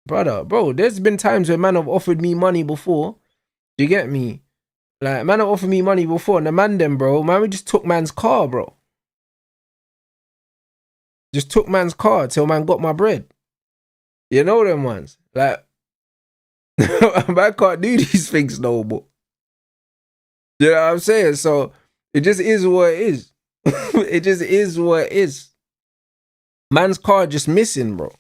Brother, bro, there's been times where man have offered me money before. Do you get me? Like, man have offered me money before, and the man them, bro, man, we just took man's car, bro. Just took man's car till man got my bread. You know them ones. Like, man can't do these things no more. You know what I'm saying? So it just is what it is. It just is what it is. Man's car just missing, bro.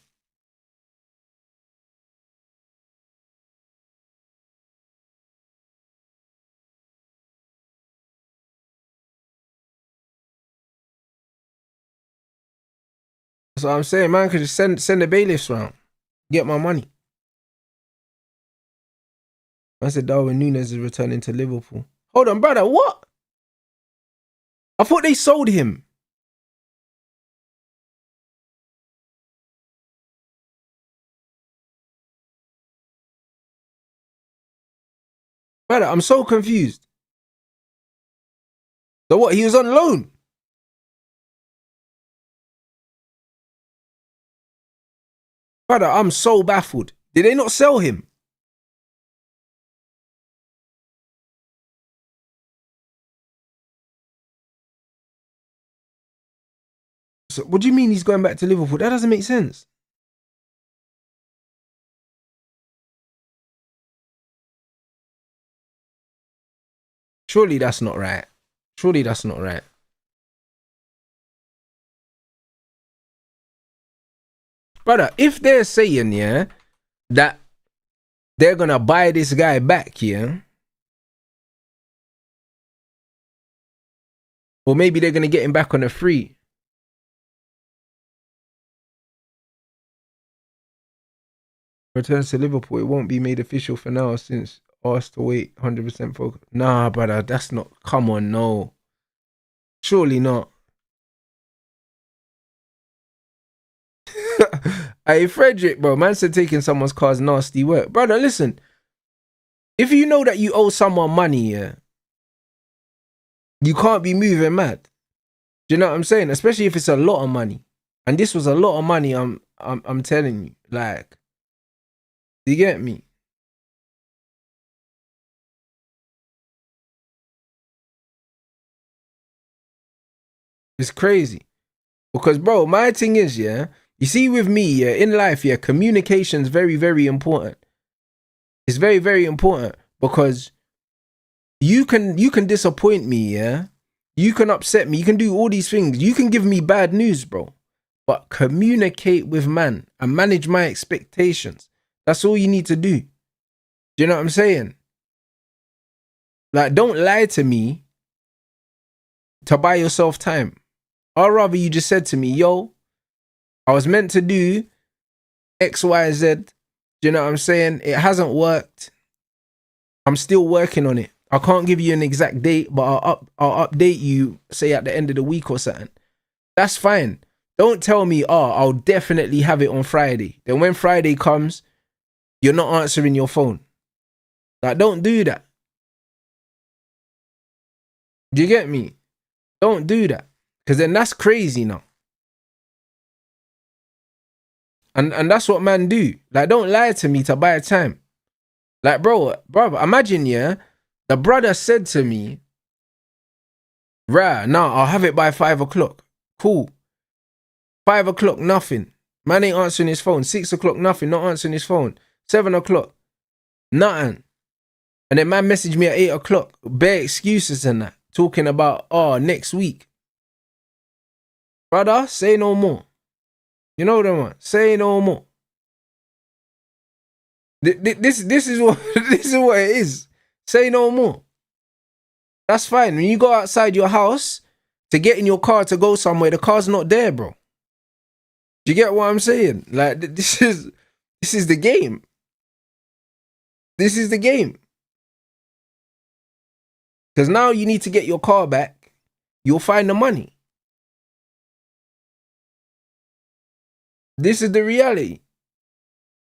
That's what I'm saying. Man could just send the bailiffs round. Get my money. I said Darwin Núñez is returning to Liverpool. Hold on, brother. What? I thought they sold him. Brother, I'm so confused. So what? He was on loan? Brother, I'm so baffled. Did they not sell him? So what do you mean he's going back to Liverpool? That doesn't make sense. Surely that's not right. Surely that's not right. Brother, if they're saying, yeah, that they're going to buy this guy back, yeah, or maybe they're going to get him back on a free. Returns to Liverpool, it won't be made official for now since asked to wait 100% focus. Nah, brother, that's not. Come on, no. Surely not. Hey, Frederick, bro, man said taking someone's car is nasty work. Brother, listen. If you know that you owe someone money, yeah, you can't be moving mad. Do you know what I'm saying? Especially if it's a lot of money. And this was a lot of money, I'm telling you. Like, do you get me? It's crazy. Because, bro, my thing is, yeah, you see with me, yeah, in life, yeah, communication's very, very important. It's very, very important, because you can disappoint me, yeah? You can upset me. You can do all these things. You can give me bad news, bro. But communicate with man and manage my expectations. That's all you need to do. Do you know what I'm saying? Like, don't lie to me to buy yourself time. Or rather, you just said to me, yo, I was meant to do X, Y, Z. Do you know what I'm saying? It hasn't worked. I'm still working on it. I can't give you an exact date, but I'll update you, say at the end of the week or something. That's fine. Don't tell me, oh, I'll definitely have it on Friday. Then when Friday comes, you're not answering your phone. Like, don't do that. Do you get me? Don't do that. Because then that's crazy now. And that's what man do. Like, don't lie to me to buy time. Like, bro, imagine, yeah, the brother said to me, nah, I'll have it by 5 o'clock. Cool. 5 o'clock, nothing. Man ain't answering his phone. 6 o'clock, nothing. Not answering his phone. 7 o'clock, nothing. And then man messaged me at 8 o'clock. Bare excuses and that. Talking about, next week. Brother, say no more. You know what I mean? Say no more. This is what this is what it is. Say no more. That's fine. When you go outside your house to get in your car to go somewhere, the car's not there, bro. Do you get what I'm saying? Like, this is the game. This is the game. Because now you need to get your car back. You'll find the money. This is the reality.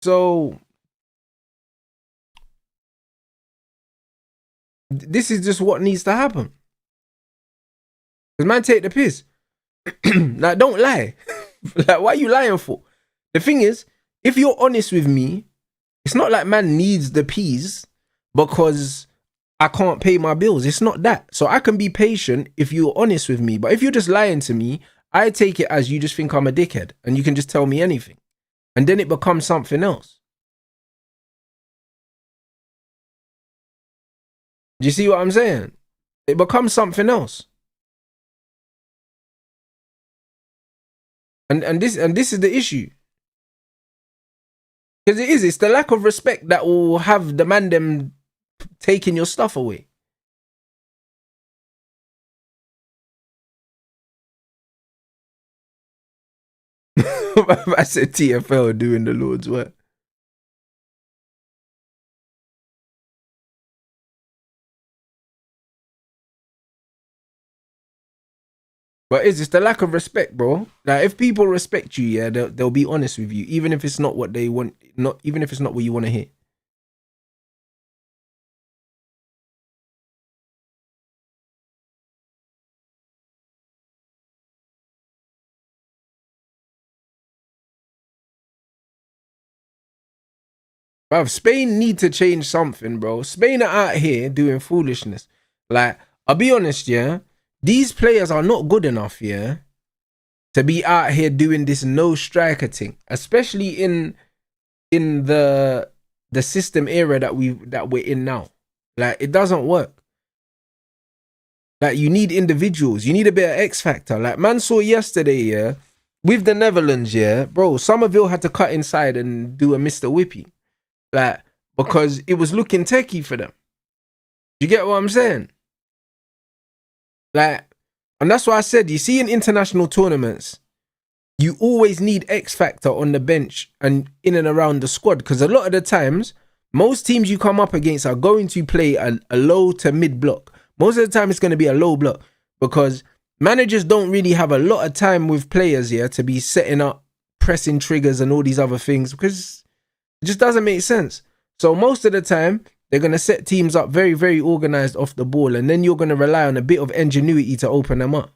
So this is just what needs to happen. Because man, take the piss. Like, don't lie. Like, why are you lying for? The thing is, if you're honest with me, it's not like man needs the peas because I can't pay my bills. It's not that. So I can be patient if you're honest with me. But if you're just lying to me, I take it as you just think I'm a dickhead and you can just tell me anything. And then it becomes something else. Do you see what I'm saying? It becomes something else. And this is the issue. Because it's the lack of respect that will have the man them taking your stuff away. I said TFL doing the Lord's work. But it's the lack of respect, bro. Like, if people respect you, yeah, they'll be honest with you, even if it's not what they want, even if it's not what you want to hear. Bruv, Spain need to change something, bro. Spain are out here doing foolishness. Like, I'll be honest, yeah. These players are not good enough, yeah, to be out here doing this no striker thing, especially in the system era that we're in now. Like, it doesn't work. Like, you need individuals. You need a bit of X factor. Like, man saw yesterday, yeah, with the Netherlands, yeah, bro, Somerville had to cut inside and do a Mr. Whippy. Like, because it was looking techie for them. You get what I'm saying? Like, and that's why I said, you see in international tournaments, you always need X factor on the bench and in and around the squad. Because a lot of the times, most teams you come up against are going to play a low to mid block. Most of the time, it's going to be a low block. Because managers don't really have a lot of time with players here to be setting up pressing triggers and all these other things. Because it just doesn't make sense. So most of the time, they're going to set teams up very, very organized off the ball. And then you're going to rely on a bit of ingenuity to open them up.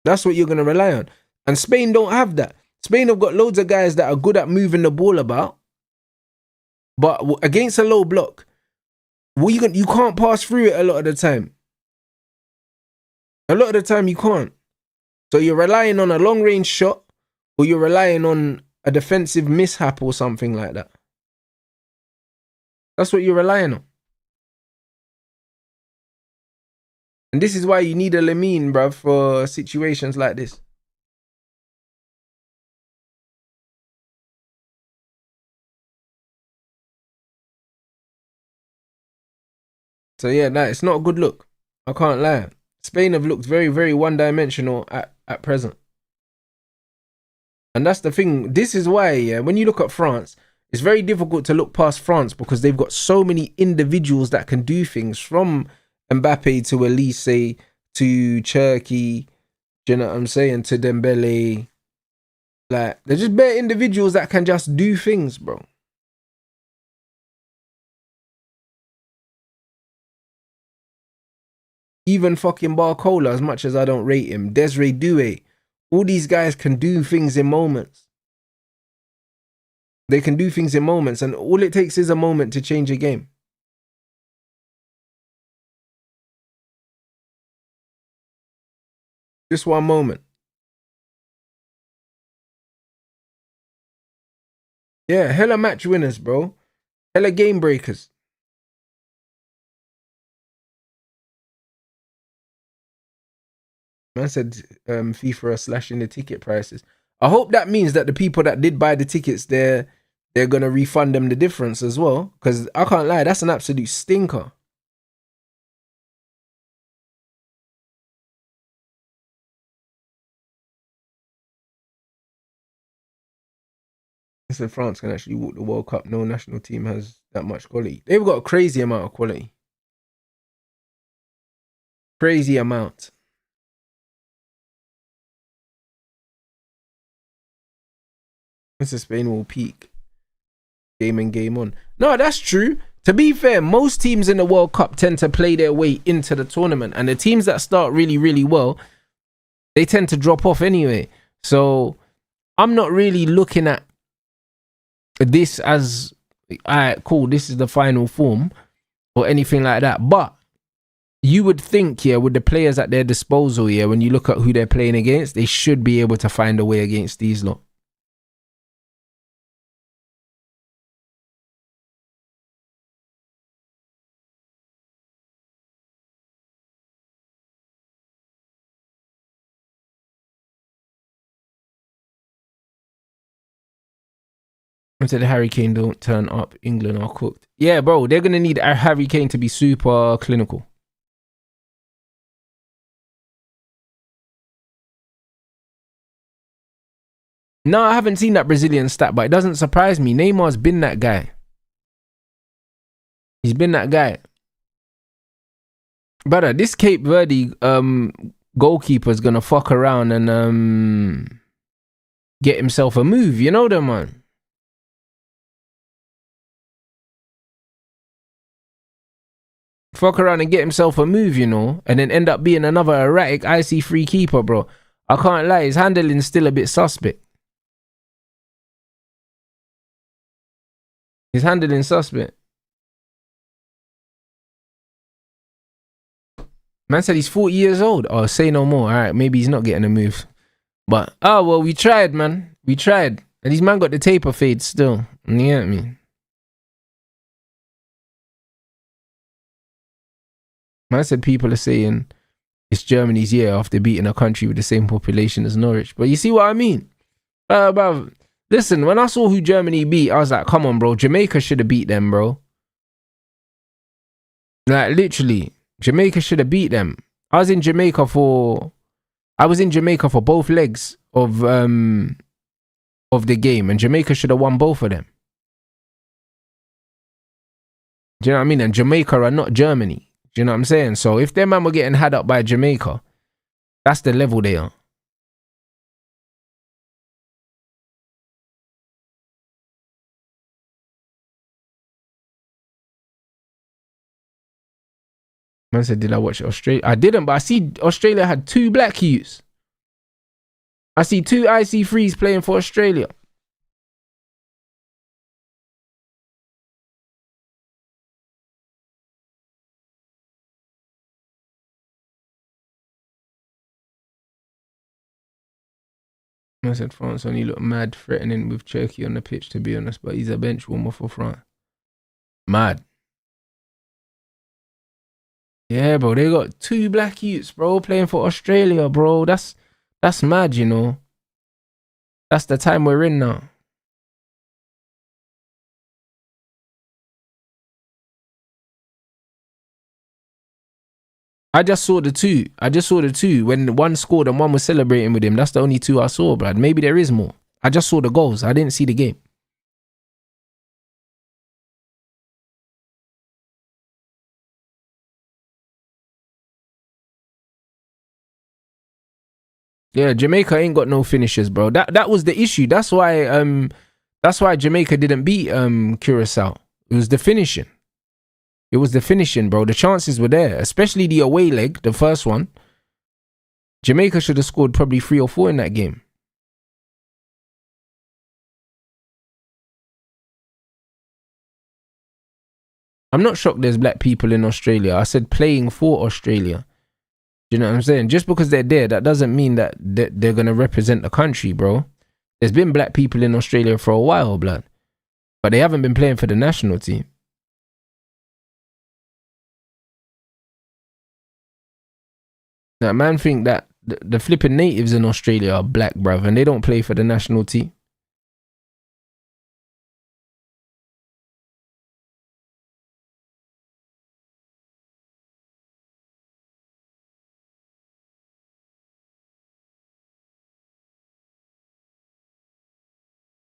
That's what you're going to rely on. And Spain don't have that. Spain have got loads of guys that are good at moving the ball about. But against a low block, you can't pass through it a lot of the time. A lot of the time you can't. So you're relying on a long range shot, or you're relying on a defensive mishap or something like that. That's what you're relying on. And this is why you need a Lamine, bruv, for situations like this. So yeah, nah, it's not a good look. I can't lie. Spain have looked very, very one-dimensional at present. And that's the thing. This is why, yeah, when you look at France, it's very difficult to look past France because they've got so many individuals that can do things, from Mbappe to Elise to Cherki, do you know what I'm saying, to Dembele. Like, they're just bare individuals that can just do things, bro. Even fucking Barcola, as much as I don't rate him, Desiree Doué, all these guys can do things in moments. They can do things in moments, and all it takes is a moment to change a game. Just one moment. Yeah, hella match winners, bro. Hella game breakers. Man said FIFA are slashing the ticket prices. I hope that means that the people that did buy the tickets, they're gonna refund them the difference as well. Because I can't lie, that's an absolute stinker. I said France can actually walk the World Cup. No national team has that much quality. They've got a crazy amount of quality. Crazy amount. Mr. Spain will peak. Game and game on. No, that's true. To be fair, most teams in the World Cup tend to play their way into the tournament. And the teams that start really, really well, they tend to drop off anyway. So I'm not really looking at this as, all right, cool, this is the final form or anything like that. But you would think, yeah, with the players at their disposal, yeah, when you look at who they're playing against, they should be able to find a way against these lot. Until the Harry Kane don't turn up, England are cooked. Yeah, bro, they're going to need Harry Kane to be super clinical. No, I haven't seen that Brazilian stat, but it doesn't surprise me. Neymar's been that guy. He's been that guy. Brother, this Cape Verde goalkeeper's going to fuck around and get himself a move. You know that, man. Fuck around and get himself a move, you know, and then end up being another erratic icy free keeper, bro. I can't lie, his handling's still a bit suspect. His handling's suspect. Man said he's 40 years old. Oh, say no more. All right, maybe he's not getting a move. But, oh, well, we tried, man. We tried. And these man got the taper fade still. You know what I mean? Man said people are saying it's Germany's year after beating a country with the same population as Norwich. But you see what I mean? Bruv, listen, when I saw who Germany beat, I was like, come on, bro. Jamaica should have beat them, bro. Like, literally. Jamaica should have beat them. I was in Jamaica for both legs of the game, and Jamaica should have won both of them. Do you know what I mean? And Jamaica are not Germany. Do you know what I'm saying? So if their man were getting had up by Jamaica, that's the level they are. Man said, did I watch Australia? I didn't, but I see Australia had 2 black youths. I see 2 IC3s playing for Australia. I said France only look mad threatening with Turkey on the pitch, to be honest, but he's a bench warmer for France. Mad. Yeah, bro, they got 2 black youths, bro, playing for Australia, bro. That's mad, you know. That's the time we're in now. I just saw the two. I just saw the two. When one scored and one was celebrating with him. That's the only two I saw, Brad. Maybe there is more. I just saw the goals. I didn't see the game. Yeah, Jamaica ain't got no finishers, bro. That was the issue. That's why Jamaica didn't beat Curacao. It was the finishing. It was the finishing, bro. The chances were there, especially the away leg, the first one. Jamaica should have scored probably 3 or 4 in that game. I'm not shocked there's black people in Australia. I said playing for Australia. Do you know what I'm saying? Just because they're there, that doesn't mean that they're going to represent the country, bro. There's been black people in Australia for a while, blood. But they haven't been playing for the national team. Now, man think that the flipping natives in Australia are black, bruv, and they don't play for the national team.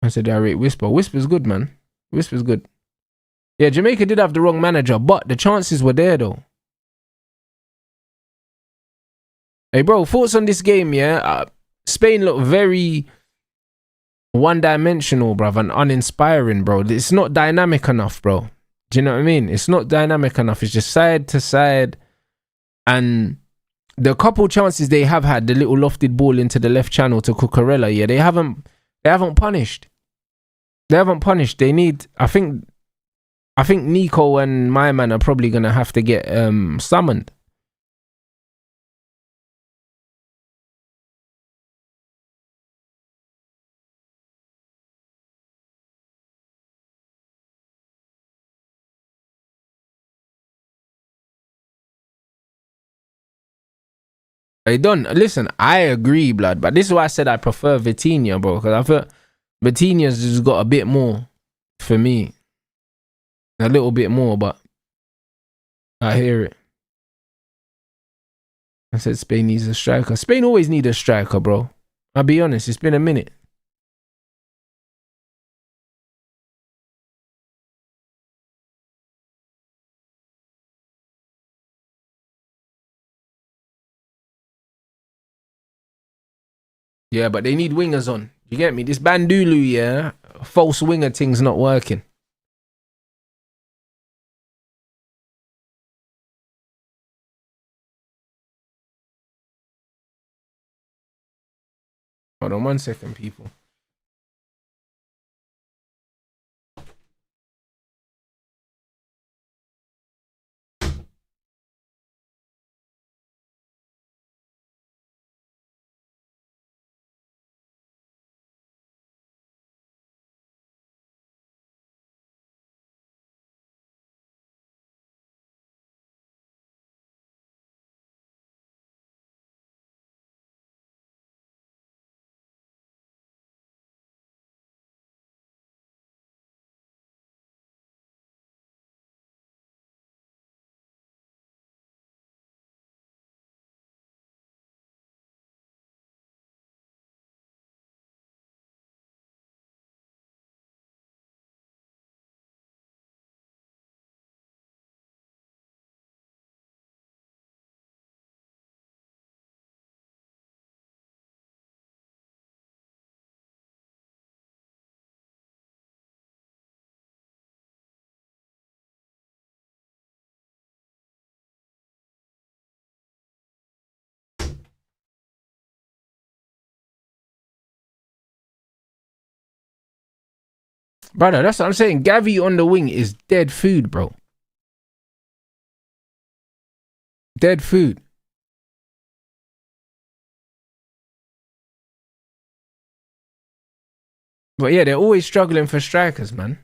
I said, I rate Whisper. Whisper's good, man. Whisper's good. Yeah, Jamaica did have the wrong manager, but the chances were there, though. Hey, bro, thoughts on this game, yeah? Spain looked very one-dimensional, bruv, and uninspiring, bro. It's not dynamic enough, bro. Do you know what I mean? It's not dynamic enough. It's just side to side. And the couple chances they have had, the little lofted ball into the left channel to Cucurella, yeah, they haven't punished. They haven't punished. They need, I think Nico and my man are probably gonna have to get summoned. Hey, Don, listen, I agree, blood, but this is why I said I prefer Vitinha, bro, because I feel Vitinha's just got a bit more for me. A little bit more, but I hear it. I said Spain needs a striker. Spain always need a striker, bro. I'll be honest, it's been a minute. Yeah, but they need wingers on. You get me? This Bandulu, yeah, false winger thing's not working. Hold on 1 second, people. Brother, that's what I'm saying. Gavi on the wing is dead food, bro. Dead food. But yeah, they're always struggling for strikers, man.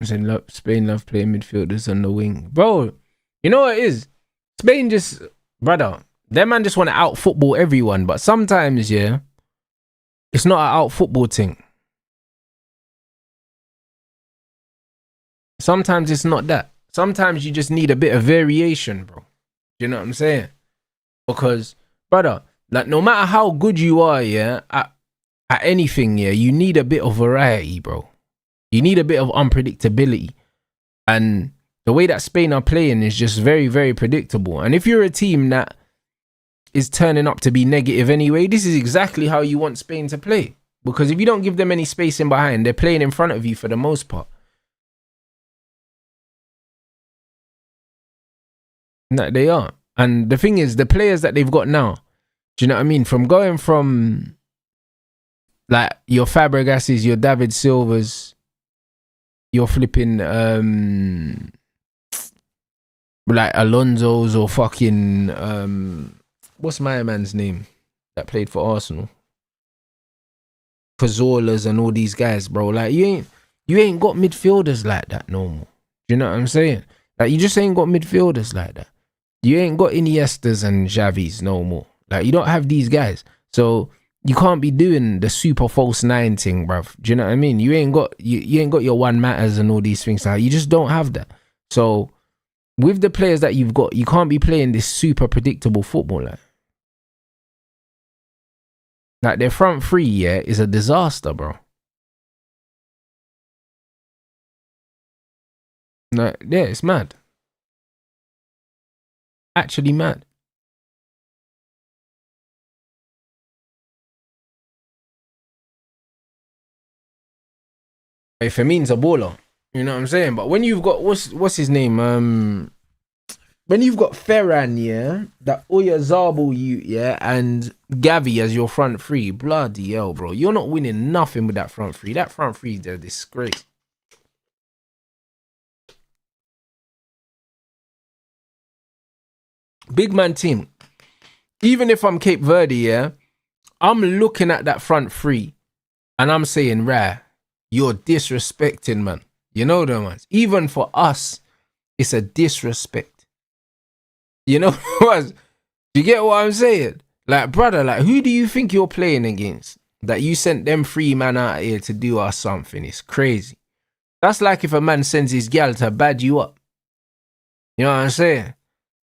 Spain love playing midfielders on the wing. Bro, you know what it is? Spain just, brother, them man just want to out football everyone. But sometimes, yeah, it's not an out football thing. Sometimes it's not that. Sometimes you just need a bit of variation, bro. You know what I'm saying? Because, brother, like no matter how good you are, yeah, at anything, yeah, you need a bit of variety, bro. You need a bit of unpredictability. And the way that Spain are playing is just very, very predictable. And if you're a team that is turning up to be negative anyway, this is exactly how you want Spain to play. Because if you don't give them any space in behind, they're playing in front of you for the most part. No, they are. And the thing is, the players that they've got now, do you know what I mean? From going from like your Fabregases, your David Silvas, your flipping like Alonso's or fucking what's my man's name that played for Arsenal? Cazorlas and all these guys, bro. Like you ain't got midfielders like that no more. Do you know what I'm saying? Like you just ain't got midfielders like that. You ain't got Iniestas and Xavis no more. Like you don't have these guys. So you can't be doing the super false nine thing, bruv. Do you know what I mean? You ain't got your one matters and all these things. Like you just don't have that. So with the players that you've got, you can't be playing this super predictable football. Like their front three, yeah, is a disaster, bro. Like, yeah, it's mad. Actually mad. If it means a baller, you know what I'm saying? But when you've got what's his name? When you've got Ferran, yeah, that Oyarzabal, yeah, and Gavi as your front three, bloody hell, bro. You're not winning nothing with that front three. That front three is a disgrace. Big man team. Even if I'm Cape Verde, yeah, I'm looking at that front three and I'm saying, rah, you're disrespecting, man. You know them ones. Even for us, it's a disrespect. You know what? You get what I'm saying? Like, brother, like, who do you think you're playing against? That you sent them 3 man out here to do us something. It's crazy. That's like if a man sends his gal to bad you up. You know what I'm saying?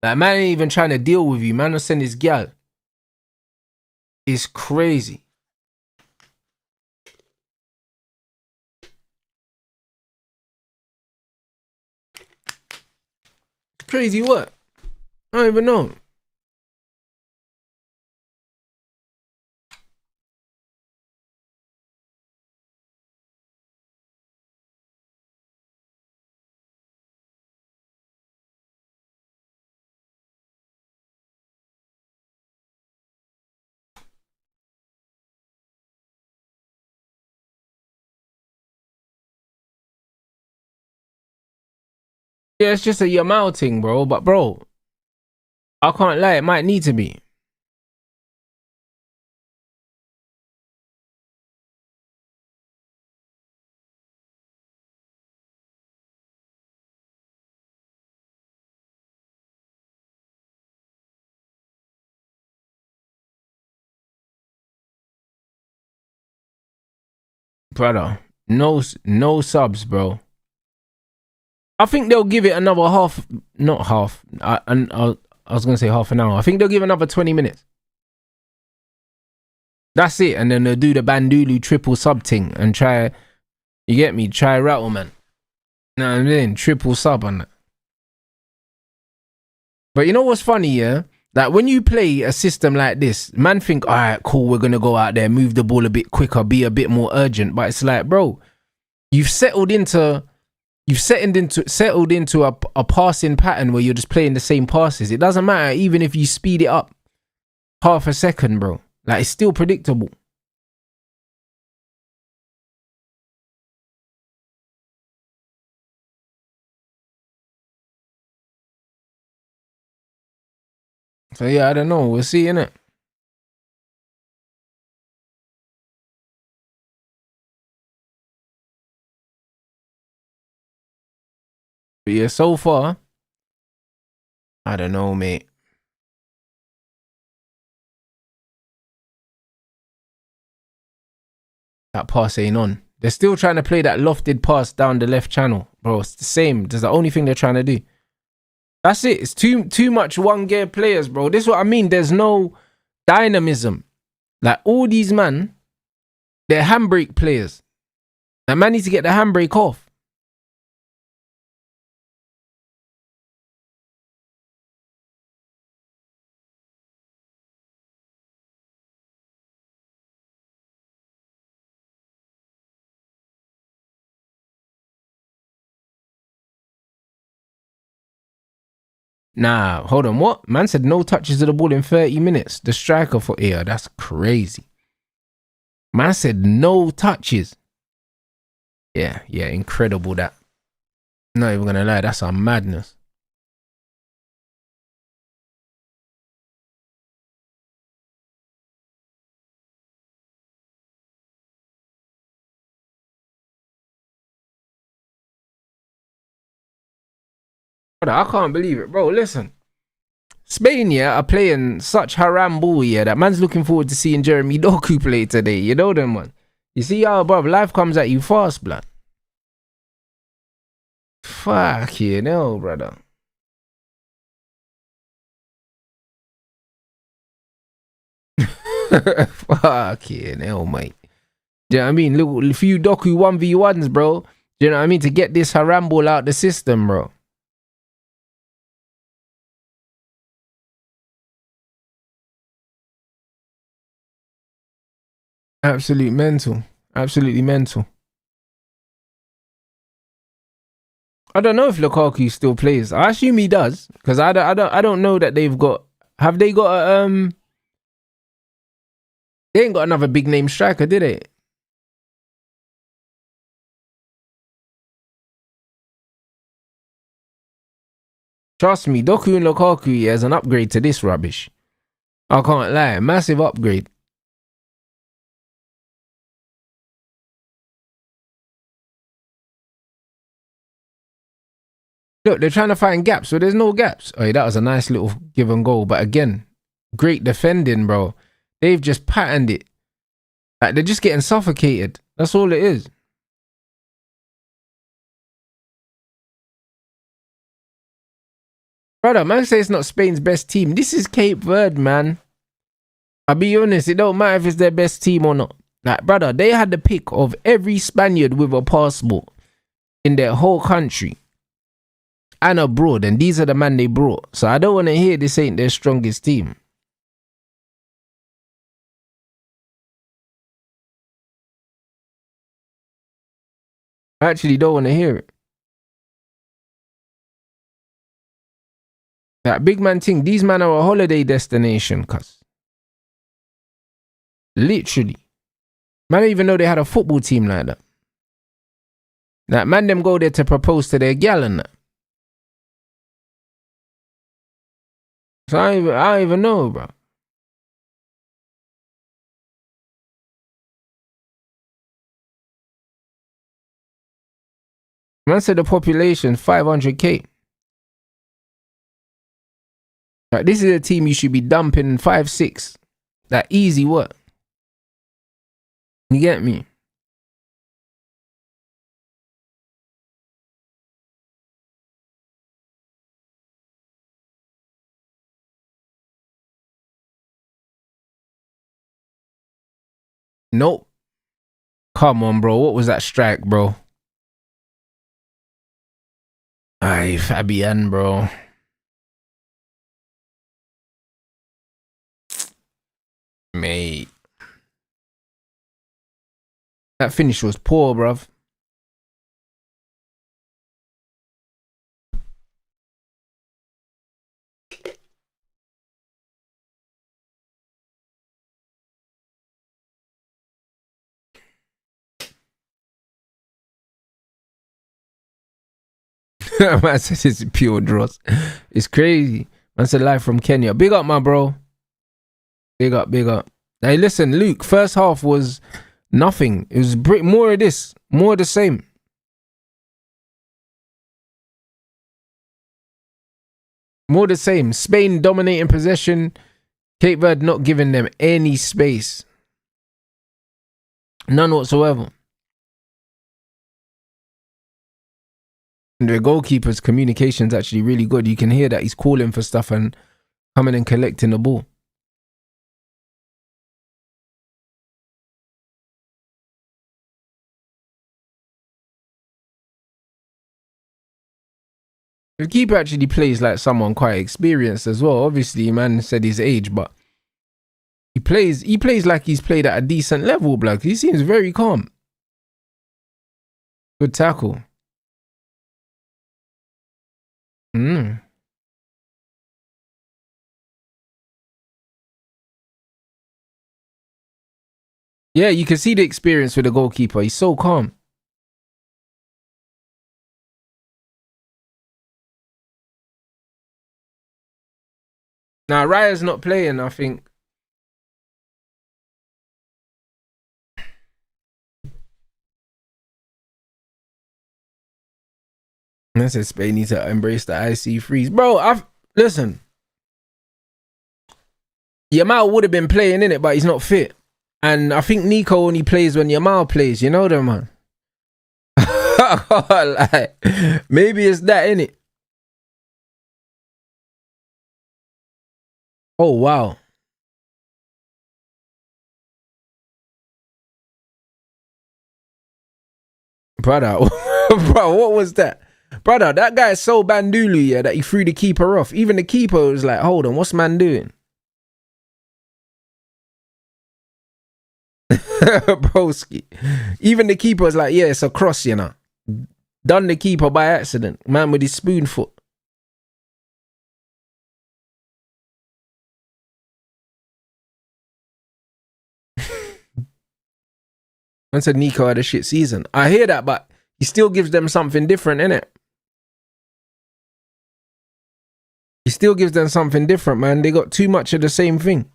Like, man ain't even trying to deal with you. Man will send his gal. It's crazy. Crazy what? I don't even know. Yeah, it's just a Yamal thing, bro. But, bro, I can't lie. It might need to be. Brother, no subs, bro. I think they'll give it another half, not half. I was gonna say half an hour. I think they'll give another 20 minutes. That's it, and then they'll do the Bandulu triple sub thing and try. You get me? Try rattle, man. You know what I mean? Triple sub on that. But you know what's funny, yeah? Like when you play a system like this, man think, all right, cool, we're gonna go out there, move the ball a bit quicker, be a bit more urgent. But it's like, bro, you've settled into a passing pattern where you're just playing the same passes. It doesn't matter even if you speed it up half a second, bro. Like it's still predictable. So yeah, I don't know. We'll see, innit? But yeah, so far, I don't know, mate. That pass ain't on. They're still trying to play that lofted pass down the left channel, bro. It's the same. That's the only thing they're trying to do. That's it. It's too much one gear players, bro. This is what I mean. There's no dynamism. Like all these man, they're handbrake players. That man needs to get the handbrake off. Nah, hold on. What? Man said no touches of the ball in 30 minutes. The striker for air. That's crazy. Man said no touches. Yeah, incredible that. Not even gonna lie, that's a madness. I can't believe it, bro. Listen. Spain, yeah, are playing such haram ball, yeah, that man's looking forward to seeing Jeremy Doku play today. You know them, man. You see how, bro, life comes at you fast, blood. Fuck you, know, brother. Fuck you, know, mate. Do you know what I mean? Look, a few Doku 1v1s, bro. Do you know what I mean? To get this haram ball out the system, bro. Absolutely mental. Absolutely mental. I don't know if Lukaku still plays. I assume he does, because I don't know that they've got. Have they got a They ain't got another big name striker, did they? Trust me, Doku and Lukaku is an upgrade to this rubbish. I can't lie, massive upgrade. Look, they're trying to find gaps, so there's no gaps. Oh, that was a nice little give and goal, but again, great defending, bro. They've just patterned it. Like, they're just getting suffocated. That's all it is. Brother, man say it's not Spain's best team. This is Cape Verde, man. I'll be honest, it don't matter if it's their best team or not. Like, brother, they had the pick of every Spaniard with a passport in their whole country and abroad, and these are the man they brought. So I don't want to hear this ain't their strongest team. I actually don't want to hear it. That big man thing, these men are a holiday destination, cuz. Literally. Man, I didn't even know they had a football team like that. That man them go there to propose to their gal and that. So I don't even know, bro. Man said the population 500k. Like, this is a team you should be dumping 5-6. That easy work. You get me? Nope. Come on, bro. What was that strike, bro? Aye, Fabian, bro. Mate. That finish was poor, bruv. Man said it's pure dross. It's crazy. Man said live from Kenya. Big up, my bro. Big up, big up. Hey, listen, Luke, first half was nothing. It was more of this, more of the same. More the same. Spain dominating possession. Cape Verde not giving them any space. None whatsoever. And the goalkeeper's communication's actually really good. You can hear that he's calling for stuff and coming and collecting the ball. The keeper actually plays like someone quite experienced as well. Obviously, man said his age, but he plays like he's played at a decent level, bloke. He seems very calm. Good tackle. Yeah, you can see the experience with the goalkeeper. He's so calm. Now, Raya's not playing, I think. I said Spain needs to embrace the IC freeze. Bro, listen. Yamal would have been playing in it, but he's not fit. And I think Nico only plays when Yamal plays. You know that, man. Like, maybe it's that, innit? Oh, wow. Brother, bro, what was that? Brother, that guy is so bandulu, yeah, that he threw the keeper off. Even the keeper was like, hold on, what's man doing? Broski. Even the keeper was like, yeah, it's a cross, you know. Done the keeper by accident. Man with his spoon foot. I said Nico had a shit season. I hear that, but he still gives them something different, innit? He still gives them something different, man. They got too much of the same thing.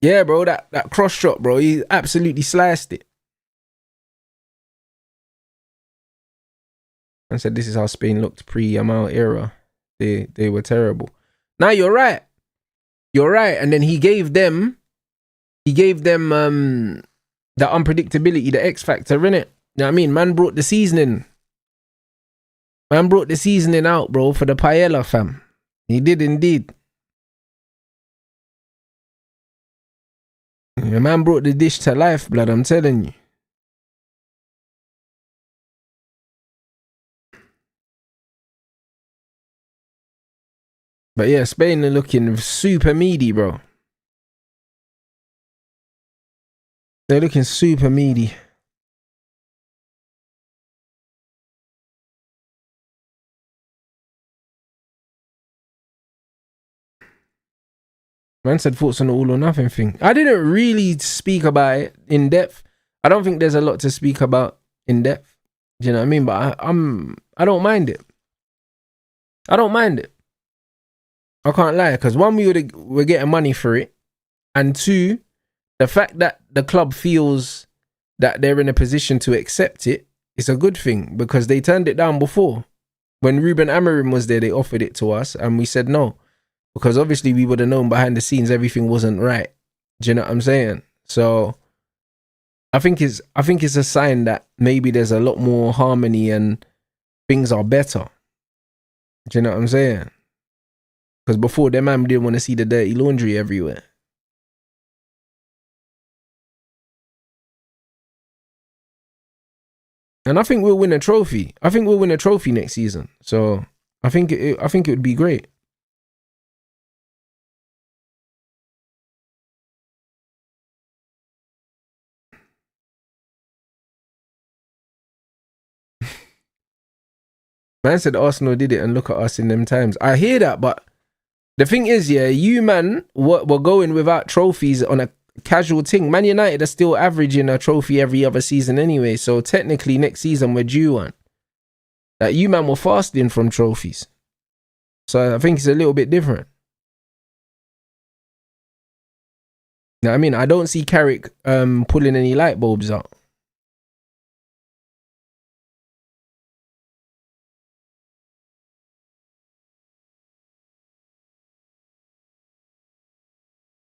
Yeah, bro, that cross shot, bro, he absolutely sliced it. I said this is how Spain looked pre-Yamal era. They were terrible. Now you're right. You're right. And then he gave them the unpredictability, the X factor, innit? You know what I mean? Man brought the seasoning. Man brought the seasoning out, bro, for the paella, fam. He did indeed. The man brought the dish to life, blood, I'm telling you. But yeah, Spain are looking super meaty, bro. They're looking super meaty. Man said thoughts on the all or nothing thing. I didn't really speak about it in depth. I don't think there's a lot to speak about in depth. Do you know what I mean? But I don't mind it. I don't mind it. I can't lie, because one, we're getting money for it, and two, the fact that the club feels that they're in a position to accept it is a good thing, because they turned it down before. When Ruben Amorim was there, they offered it to us, and we said no, because obviously we would have known behind the scenes everything wasn't right. Do you know what I'm saying? So I think it's a sign that maybe there's a lot more harmony and things are better. Do you know what I'm saying? Because before, them man didn't want to see the dirty laundry everywhere. And I think we'll win a trophy. I think we'll win a trophy next season. So I think it would be great. Man said Arsenal did it and look at us in them times. I hear that, but the thing is, yeah, you man were going without trophies on a casual thing. Man United are still averaging a trophy every other season anyway. So technically next season we're due one. Like, you man were fasting from trophies. So I think it's a little bit different. You know what I mean? I don't see Carrick pulling any light bulbs out.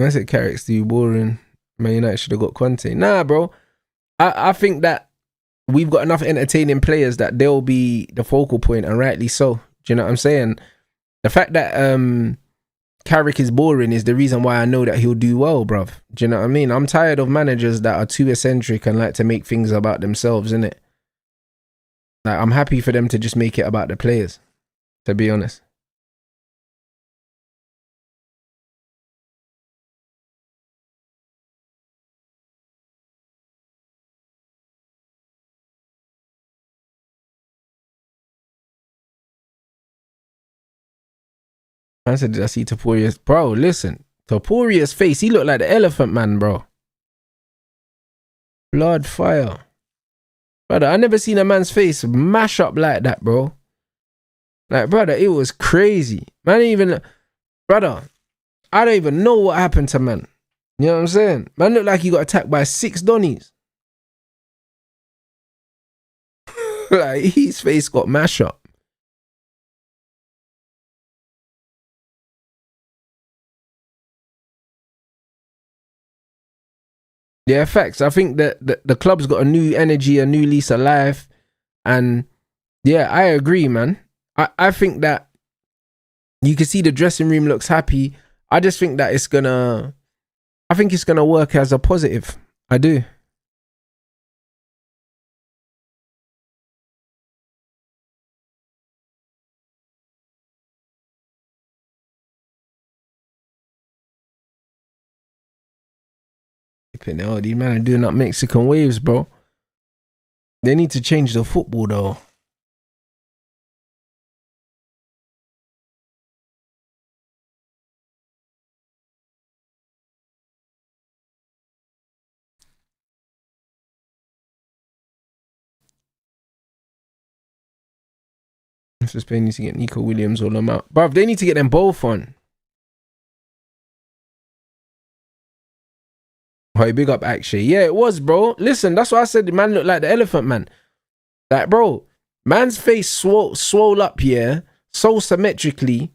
I said Carrick's too boring. Man United should have got Conte. Nah, bro. I think that we've got enough entertaining players that they'll be the focal point, and rightly so. Do you know what I'm saying? The fact that Carrick is boring is the reason why I know that he'll do well, bruv. Do you know what I mean? I'm tired of managers that are too eccentric and like to make things about themselves, innit? Like, I'm happy for them to just make it about the players, to be honest. I said, did I see Topuria's? Bro, listen. Topuria's face, he looked like the Elephant Man, bro. Blood fire. Brother, I never seen a man's face mash up like that, bro. Like, brother, it was crazy. Man, even... Brother, I don't even know what happened to man. You know what I'm saying? Man looked like he got attacked by 6 Donnies. Like, his face got mashed up. Yeah, facts. I think that the club's got a new energy, a new lease of life. And yeah, I agree, man. I think that you can see the dressing room looks happy. I just think that it's gonna work as a positive. I do. Oh, these men are doing up Mexican waves, bro. They need to change the football, though. If Spain needs to get Nico Williams or Lamar. Bruv, they need to get them both on. Oh, big up, actually. Yeah, it was, bro. Listen, that's why I said the man looked like the Elephant Man. Like, bro, man's face swole up, yeah, so symmetrically.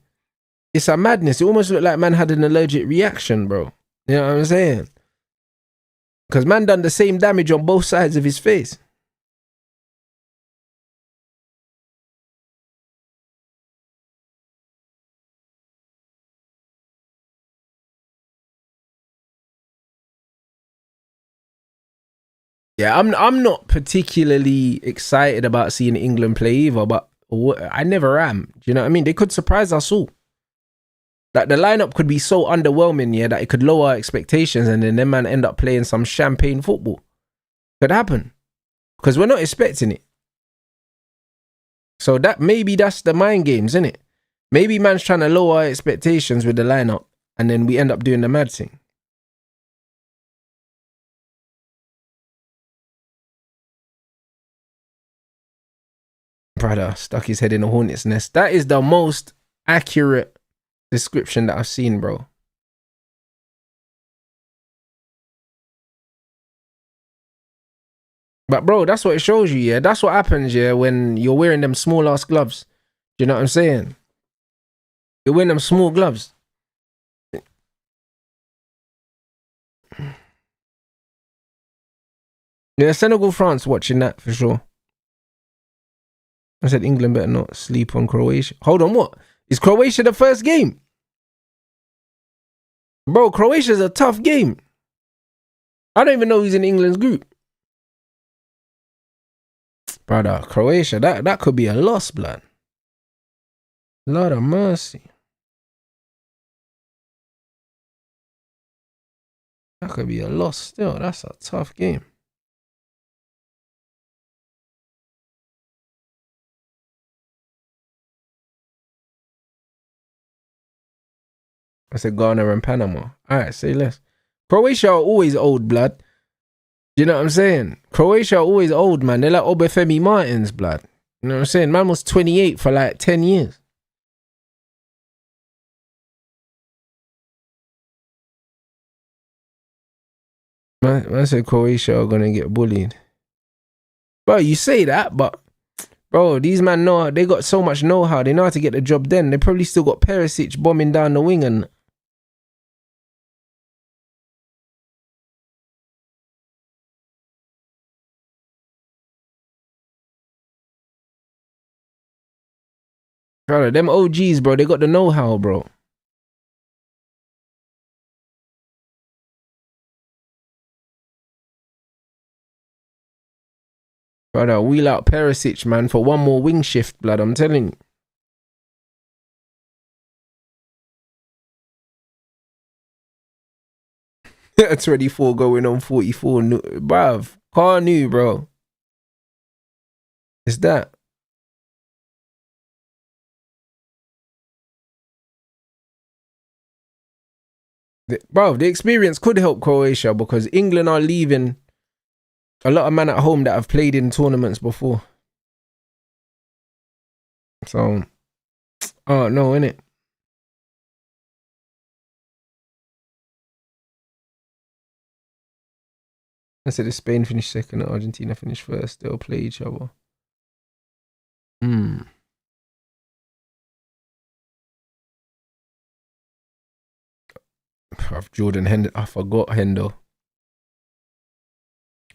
It's a madness. It almost looked like man had an allergic reaction, bro. You know what I'm saying? Because man done the same damage on both sides of his face. Yeah, I'm not particularly excited about seeing England play either, but I never am. Do you know what I mean? They could surprise us all. Like, the lineup could be so underwhelming, yeah, that it could lower our expectations, and then them man end up playing some champagne football. Could happen. Because we're not expecting it. So maybe that's the mind games, isn't it? Maybe man's trying to lower our expectations with the lineup, and then we end up doing the mad thing. Brother, stuck his head in a hornet's nest. That is the most accurate description that I've seen, bro. But bro, that's what it shows you, yeah. That's what happens, yeah, when you're wearing them small ass gloves. Do you know what I'm saying? You're wearing them small gloves. Yeah, Senegal, France, watching that for sure. I said England better not sleep on Croatia. Hold on, what? Is Croatia the first game? Bro, Croatia's a tough game. I don't even know who's in England's group. Brother, Croatia, that could be a loss, blood. Lord of mercy. That could be a loss still. That's a tough game. I said Ghana and Panama. Alright, say less. Croatia are always old, blood. You know what I'm saying? Croatia are always old, man. They're like Obafemi Martins, blood. You know what I'm saying? Man was 28 for like 10 years. Man said Croatia are gonna get bullied. Bro, you say that, but bro, these men know they got so much know-how. They know how to get the job done. They probably still got Perisic bombing down the wing and. Bro, them OGs, bro, they got the know-how, bro. Brother, wheel out Perisic, man, for one more wing shift, blood. I'm telling you. 24 going on 44. Bruv, Carnu, bro. It's that. Bro, the experience could help Croatia because England are leaving a lot of men at home that have played in tournaments before. So, oh no, innit? I said if Spain finished second and Argentina finished first, they'll play each other. Jordan Hendo. I forgot Hendo.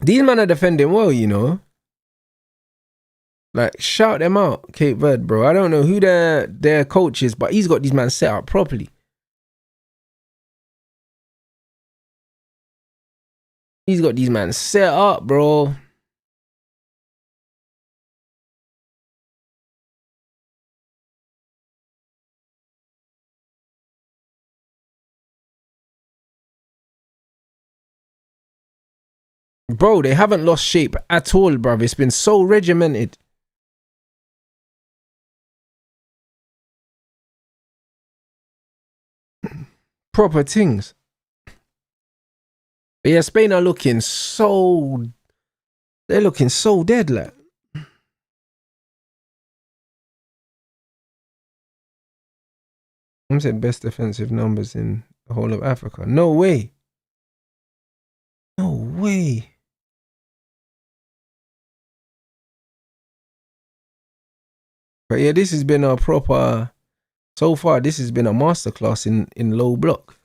These men are defending well, you know. Like, shout them out, Cape Verde, bro. I don't know who their coach is, but he's got these men set up properly. He's got these men set up, bro. Bro, they haven't lost shape at all, bruv. It's been so regimented. Proper things. But yeah, Spain are looking so... They're looking so dead, like. I said best defensive numbers in the whole of Africa. No way. No way. But yeah, this has been a proper... So far, this has been a masterclass in low block.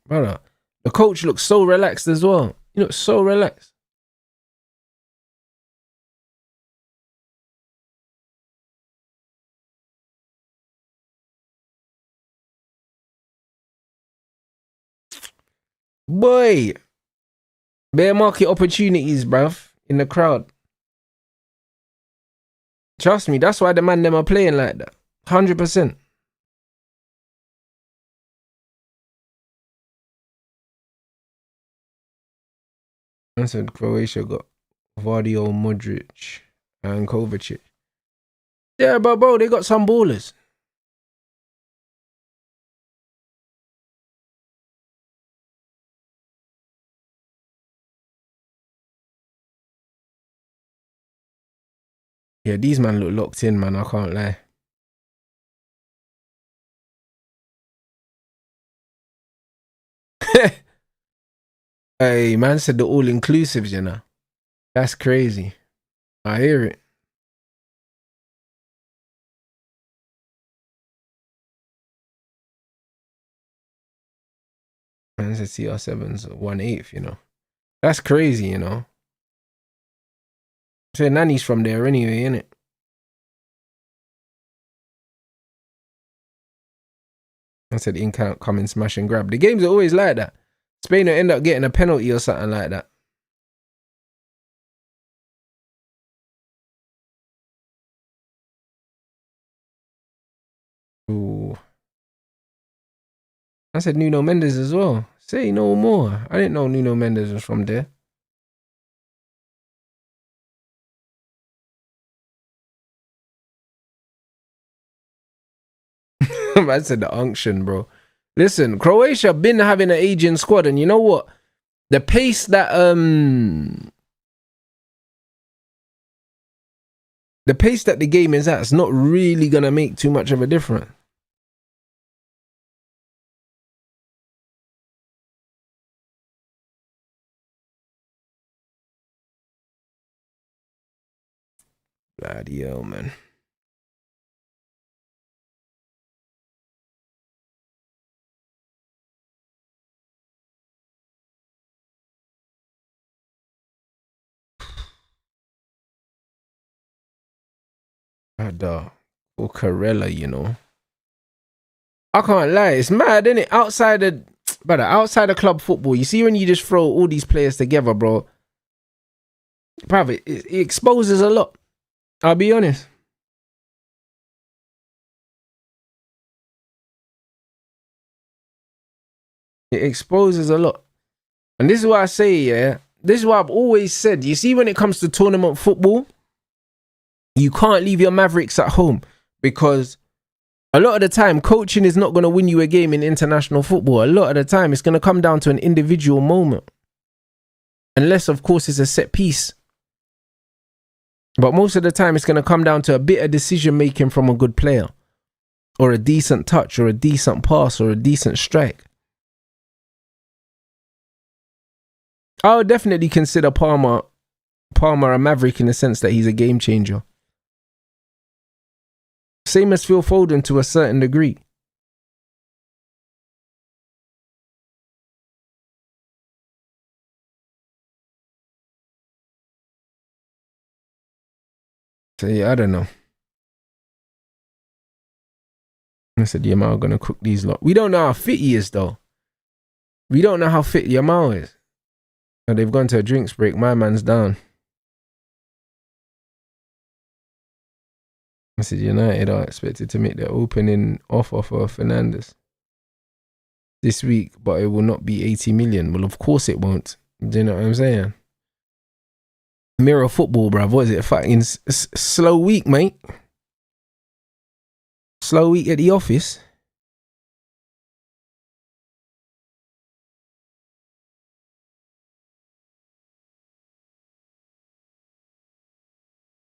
Brother, the coach looks so relaxed as well. He looks so relaxed. Boy, bear market opportunities, bruv, in the crowd. Trust me, that's why the man them are playing like that. 100%. I said Croatia got Verde, Modric, and Kovacic. Yeah, but bro, they got some ballers. Yeah, these man look locked in, man. I can't lie. Hey, man said the all-inclusives, you know. That's crazy. I hear it. Man said CR7's 1/8, you know. That's crazy, you know. So Nanny's from there anyway, innit? I said in count, come and smash and grab. The games are always like that. Spain will end up getting a penalty or something like that. Ooh. I said Nuno Mendes as well. Say no more. I didn't know Nuno Mendes was from there. I said the unction, bro. Listen, Croatia been having an aging squad, and you know what? The pace that the game is at is not really gonna make too much of a difference. Bloody hell, man. Or Corella, you know. I can't lie, it's mad, isn't it? Outside of club football, you see when you just throw all these players together, bro. Bruv, it exposes a lot. I'll be honest. It exposes a lot. And this is what I say, yeah. This is what I've always said. You see, when it comes to tournament football, you can't leave your Mavericks at home because a lot of the time, coaching is not going to win you a game in international football. A lot of the time, it's going to come down to an individual moment. Unless, of course, it's a set piece. But most of the time, it's going to come down to a bit of decision making from a good player. Or a decent touch, or a decent pass, or a decent strike. I would definitely consider Palmer a Maverick in the sense that he's a game changer. Same as Phil Foden to a certain degree. So yeah, I don't know. I said, Yamal gonna cook these lot. We don't know how fit he is though. We don't know how fit Yamal is. And they've gone to a drinks break. My man's down. I said, United are expected to make their opening offer for Fernandes this week, but it will not be 80 million. Well, of course it won't. Do you know what I'm saying? Mirror football, bruv. What is it? Fucking slow week, mate. Slow week at the office.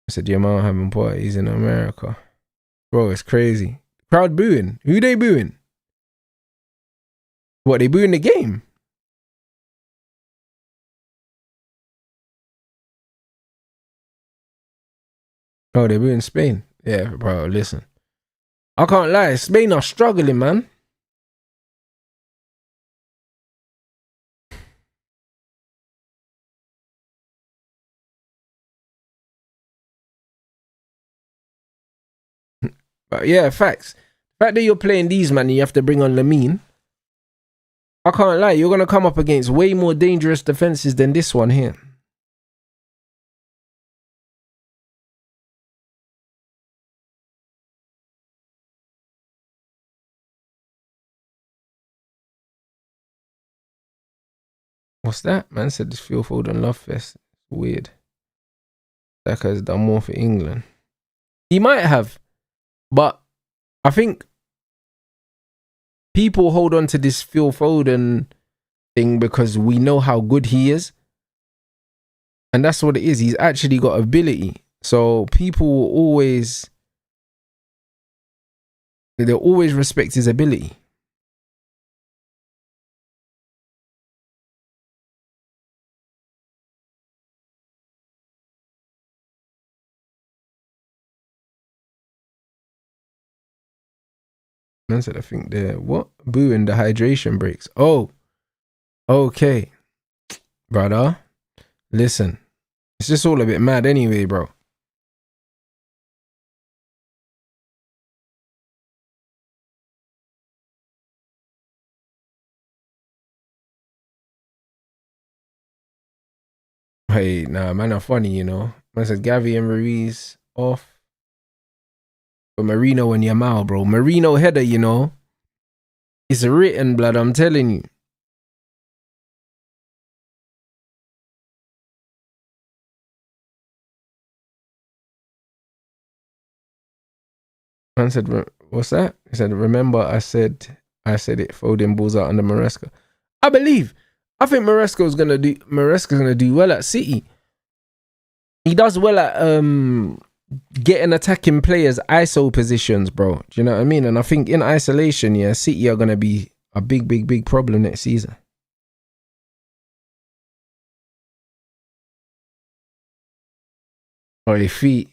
I said, Yamal having parties in America. Bro, it's crazy. Crowd booing. Who they booing? What, they booing the game? Oh, they booing Spain. Yeah, bro, listen. I can't lie. Spain are struggling, man. But yeah, facts. The fact that you're playing these, man, you have to bring on Lamine. I can't lie. You're going to come up against way more dangerous defenses than this one here. What's that? Man said this Phil Foden love fest. Weird. Saka has done more for England. He might have, but I think people hold on to this Phil Foden thing because we know how good he is. And that's what it is. He's actually got ability. So people will they'll always respect his ability. Man said, I think they're what? Booing the hydration breaks. Oh, okay. Brother, listen. It's just all a bit mad anyway, bro. Hey, nah, man are funny, you know. Man said Gavi and Ruiz off. But Marino and Yamal, bro. Marino header, you know. It's written, blood, I'm telling you. Man said, what's that? He said, remember I said it, Foden balls out under Maresca. I think Maresca's gonna do well at City. He does well at getting attacking players ISO positions, bro. Do you know what I mean? And I think in isolation, yeah, City are gonna be a big problem next season. Oh, your feet.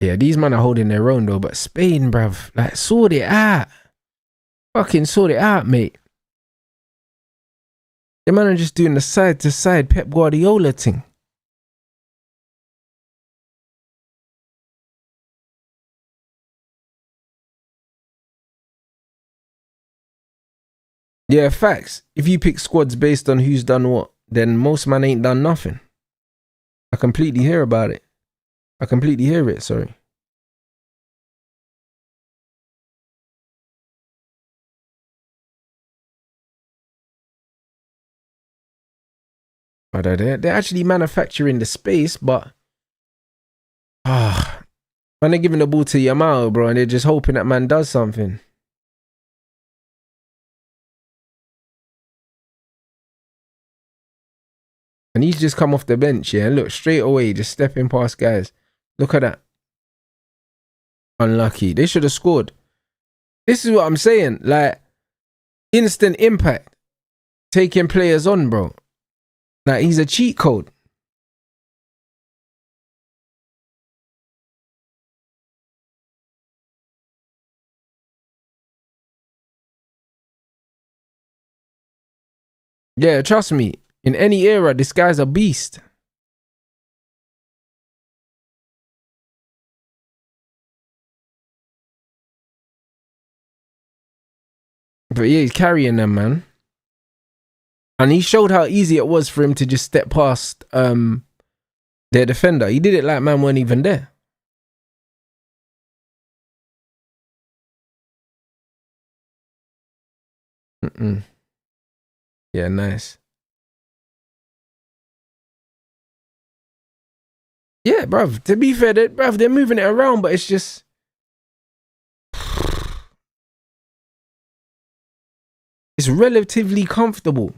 Yeah, these men are holding their own though, but Spain, bruv, like, sort it out. Fucking sort it out, mate. The man are just doing the side-to-side Pep Guardiola thing. Yeah, facts. If you pick squads based on who's done what, then most man ain't done nothing. I completely hear about it. I completely hear it, sorry. But they're actually manufacturing the space, but when they're giving the ball to Yamal, bro, and they're just hoping that man does something. And he's just come off the bench, yeah. Look, straight away, just stepping past guys. Look at that. Unlucky. They should have scored. This is what I'm saying. Like, instant impact. Taking players on, bro. Like, he's a cheat code. Yeah, trust me. In any era, this guy's a beast. But yeah, he's carrying them, man. And he showed how easy it was for him to just step past their defender. He did it like man weren't even there. Yeah, nice. Yeah, bruv. To be fair, they're moving it around, but it's just... It's relatively comfortable.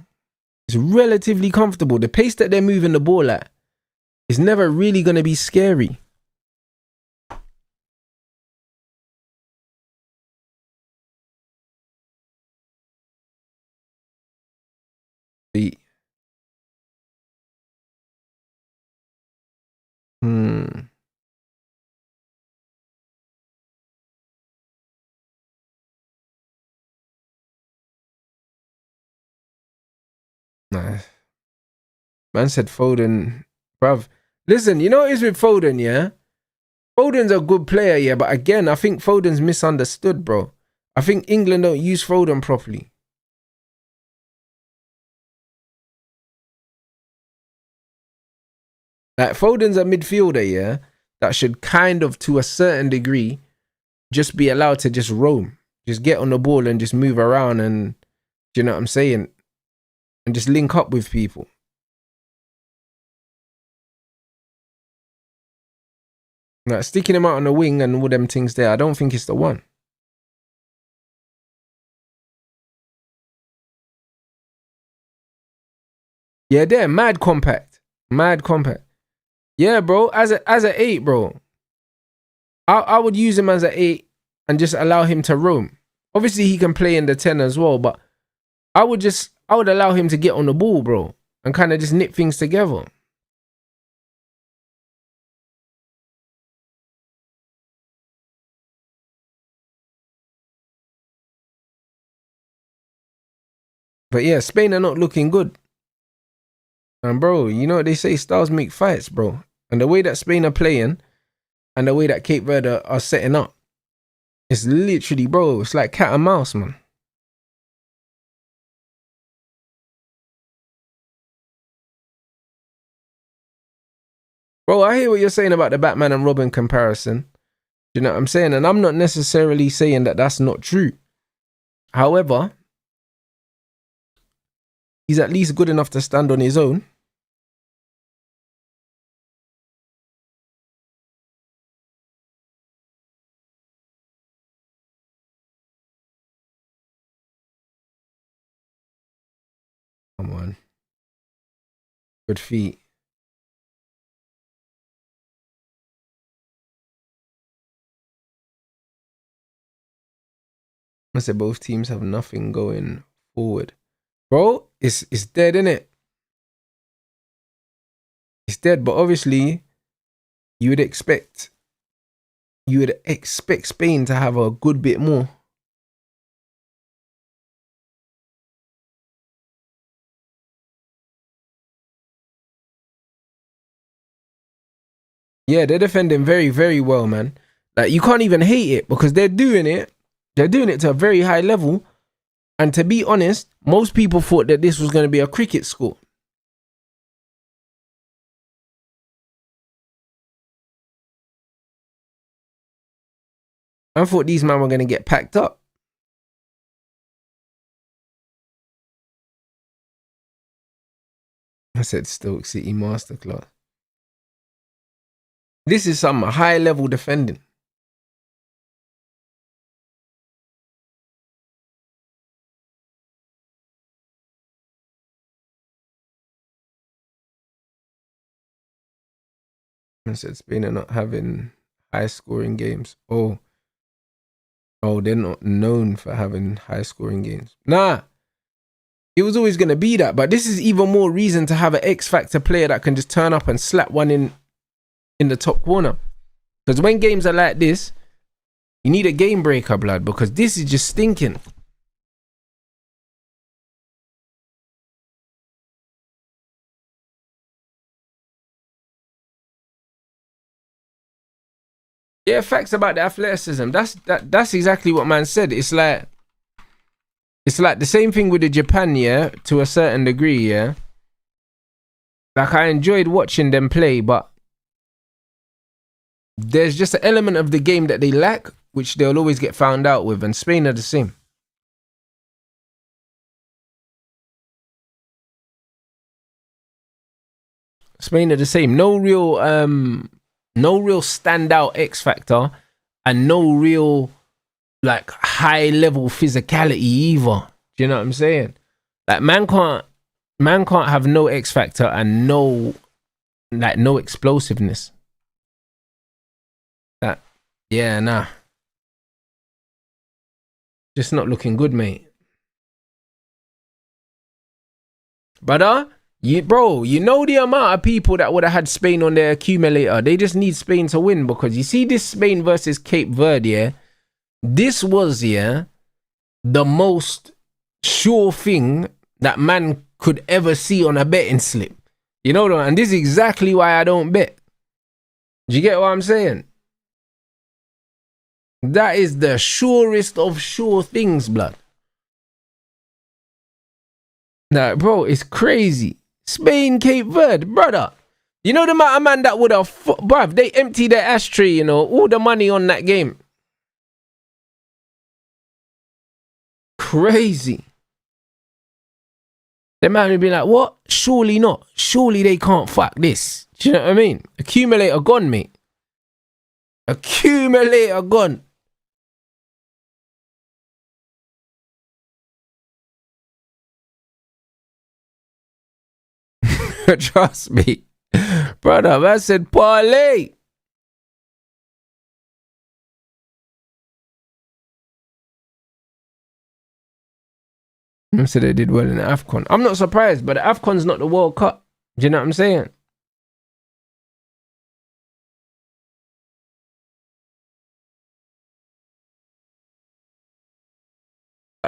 It's relatively comfortable. The pace that they're moving the ball at is never really going to be scary. Nice. Man said Foden, bruv. Listen, you know what it is with Foden, yeah? Foden's a good player, yeah, but again, I think Foden's misunderstood, bro. I think England don't use Foden properly. Like, Foden's a midfielder, yeah, that should kind of, to a certain degree, just be allowed to just roam. Just get on the ball and just move around and, do you know what I'm saying? And just link up with people. Like, sticking him out on the wing and all them things there, I don't think it's the one. Yeah, they're mad compact. Mad compact. Yeah, bro. As an 8, bro. I would use him as an 8 and just allow him to roam. Obviously, he can play in the 10 as well, but I would allow him to get on the ball, bro, and kind of just knit things together. But yeah, Spain are not looking good. And bro, you know what they say, styles make fights, bro. And the way that Spain are playing and the way that Cape Verde are setting up, it's literally, bro, it's like cat and mouse, man. Bro, I hear what you're saying about the Batman and Robin comparison. You know what I'm saying? And I'm not necessarily saying that that's not true. However, he's at least good enough to stand on his own. Come on. Good feet. I said both teams have nothing going forward. Bro, it's dead, innit? It's dead, but obviously you would expect you would expect Spain to have a good bit more. Yeah, they're defending very, very well, man. Like, you can't even hate it because they're doing it. They're doing it to a very high level. And to be honest, most people thought that this was going to be a cricket score. I thought these men were going to get packed up. I said Stoke City masterclass. This is some high level defending. I said Spain are not having high scoring games. Oh, they're not known for having high scoring games. Nah, it was always going to be that. But this is even more reason to have an X Factor player that can just turn up and slap one in the top corner. Because when games are like this, you need a game breaker, blood, because this is just stinking. Yeah, facts about the athleticism. That's exactly what man said. It's like the same thing with the Japan, yeah, to a certain degree, yeah. Like, I enjoyed watching them play, but there's just an element of the game that they lack, which they'll always get found out with, and Spain are the same. Spain are the same. No real standout X factor, and no real like high level physicality either. Do you know what I'm saying? Like, man can't have no X factor and no explosiveness. That, yeah, nah. Just not looking good, mate. Brother, you know the amount of people that would have had Spain on their accumulator. They just need Spain to win, because you see this Spain versus Cape Verde, yeah? This was, yeah, the most sure thing that man could ever see on a betting slip. You know, and this is exactly why I don't bet. Do you get what I'm saying? That is the surest of sure things, blood. Nah, bro, it's crazy. Spain, Cape Verde, brother. You know the amount of man that would have, bruv, they emptied their ashtray, you know, all the money on that game. Crazy. They man would be like, what? Surely not. Surely they can't fuck this. Do you know what I mean? Accumulator gone, mate. Accumulator gone. Trust me. Brother, I said parlay. I said they did well in the AFCON. I'm not surprised, but the AFCON's not the World Cup. Do you know what I'm saying?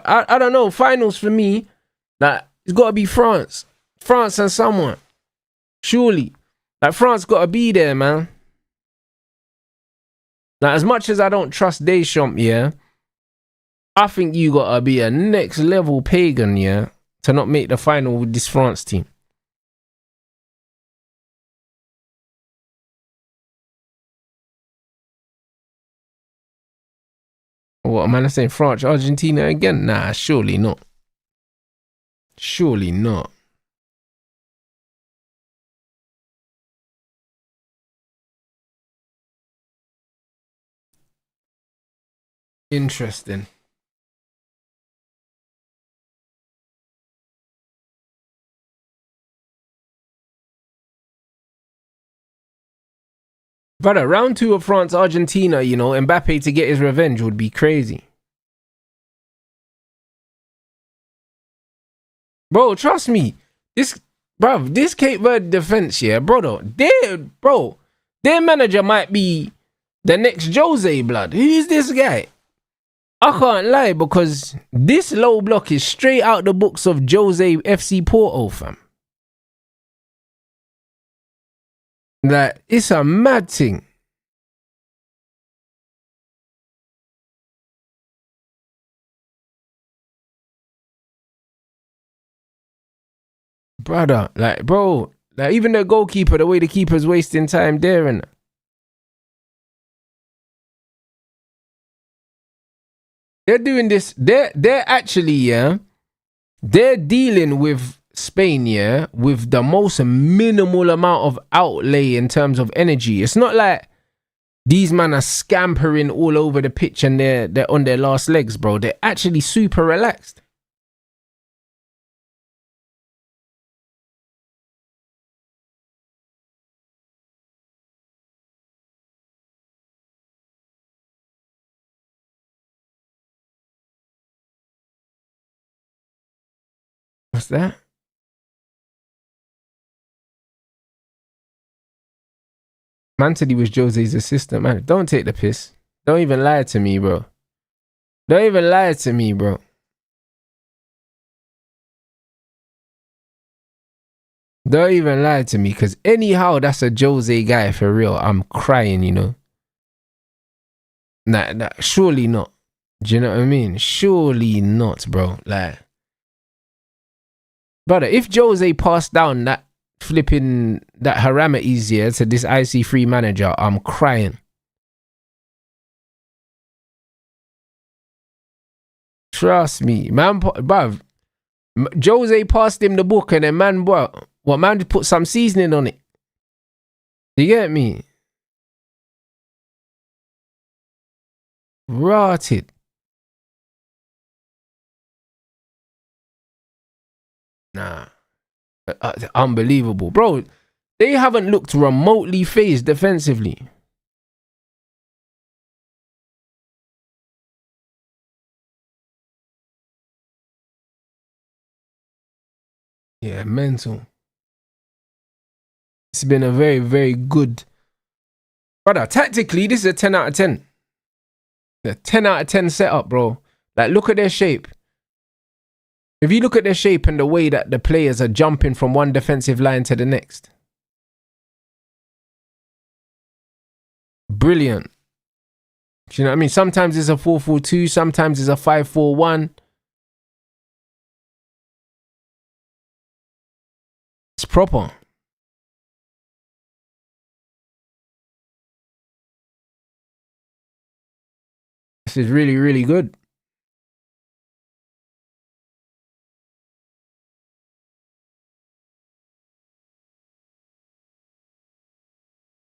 I don't know. Finals for me, like, it's got to be France. France and someone. Surely. Like, France got to be there, man. Like, as much as I don't trust Deschamps, yeah, I think you got to be a next level pagan, yeah, to not make the final with this France team. What am I saying? France, Argentina again? Nah, surely not. Surely not. Interesting. Brother, round 2 of France, Argentina, you know, Mbappe to get his revenge would be crazy. Bro, trust me. This Cape Verde defense, yeah, brother, their manager might be The next Jose, blood. Who's this guy? I can't lie, because this low block is straight out the books of Jose FC Porto, fam. Like, it's a mad thing. Brother, like, bro, like, even the goalkeeper, the way the keeper's wasting time there, and they're doing this. They're actually, yeah, they're dealing with Spain, yeah, with the most minimal amount of outlay in terms of energy. It's not like these men are scampering all over the pitch and they're on their last legs, bro. They're actually super relaxed. What's that? Man said he was Jose's assistant, man. Don't take the piss. Don't even lie to me, bro. Don't even lie to me, bro. Don't even lie to me, because anyhow, that's a Jose guy for real. I'm crying, you know. Nah, surely not. Do you know what I mean? Surely not, bro. Like, brother, if Jose passed down that Haramatis here to this IC3 manager, I'm crying. Trust me, man, bruv. Jose passed him the book and then man, what man just put some seasoning on it. You get me? Rotted. Nah. Unbelievable. Bro, they haven't looked remotely phased defensively. Yeah, mental. It's been a very, very good. Brother, tactically, this is a 10 out of 10. A 10 out of 10 setup, bro. Like, look at their shape. If you look at their shape and the way that the players are jumping from one defensive line to the next. Brilliant. Do you know what I mean? Sometimes it's a 4-4-2, sometimes it's a 5-4-1. It's proper. This is really, really good.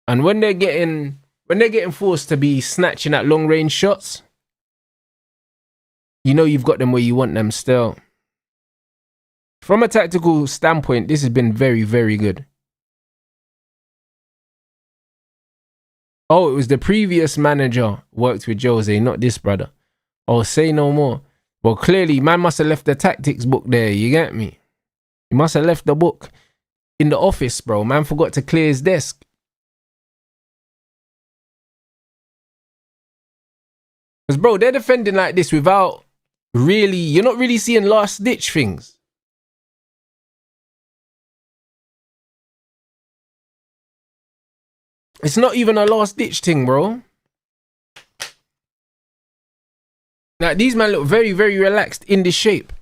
And when they're getting forced to be snatching at long range shots, you know you've got them where you want them still. From a tactical standpoint, this has been very, very good. Oh, it was the previous manager worked with Jose, not this brother. Oh, say no more. Well, clearly, man must have left the tactics book there, you get me? He must have left the book in the office, bro. Man forgot to clear his desk. Because, bro, they're defending like this without really, you're not really seeing last ditch things. It's not even a last ditch thing, bro. Like, these men look very, very relaxed in this shape.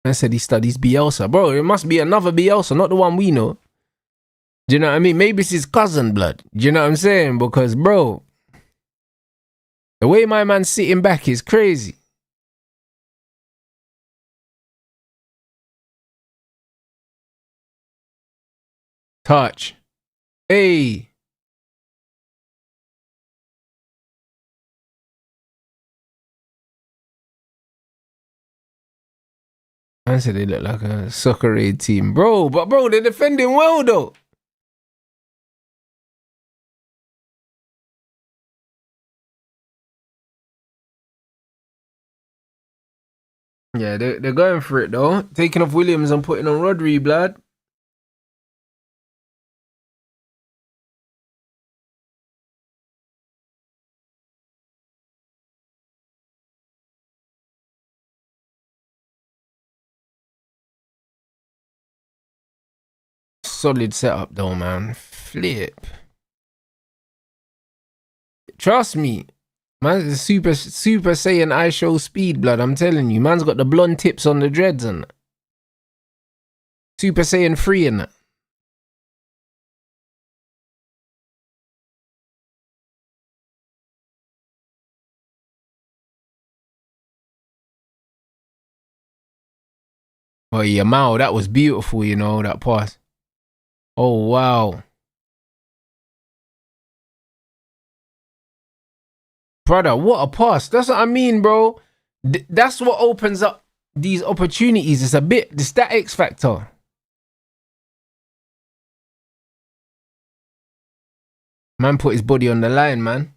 I said he studies Bielsa. Bro, it must be another Bielsa, not the one we know. Do you know what I mean? Maybe it's his cousin, blood. Do you know what I'm saying? Because, bro, the way my man's sitting back is crazy. Touch. Hey. I said they look like a soccer aid team. Bro, but bro, they're defending well though. Yeah, they're going for it though. Taking off Williams and putting on Rodri, blood. Solid setup though, man. Flip. Trust me. Man's super Saiyan I show speed, blood. I'm telling you. Man's got the blonde tips on the dreads and that. Super Saiyan 3 and that. Oh yeah, Mao, that was beautiful, you know, that pass. Oh wow. Brother, what a pass. That's what I mean, bro. That's what opens up these opportunities. It's that X factor. Man put his body on the line, man.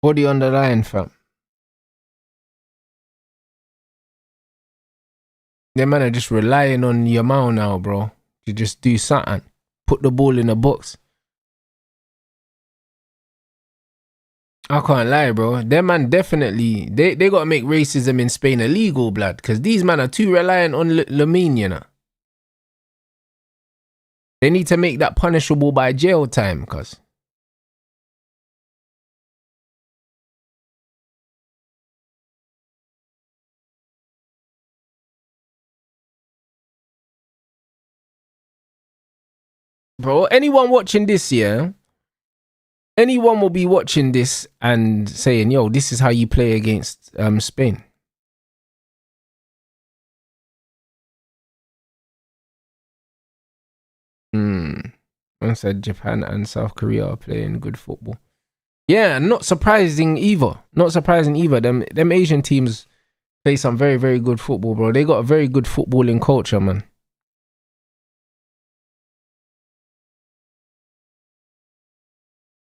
Body on the line, fam. Them man are just relying on Yamal now, bro. To just do something. Put the ball in the box. I can't lie, bro. Them man definitely, they got to make racism in Spain illegal, blood. Because these men are too reliant on Lamine, you know. They need to make that punishable by jail time, cuz. Bro, anyone watching this, yeah? Anyone will be watching this and saying, yo, this is how you play against Spain. I said Japan and South Korea are playing good football. Yeah, not surprising either. Not surprising either. Them Asian teams play some very, very good football, bro. They got a very good footballing culture, man.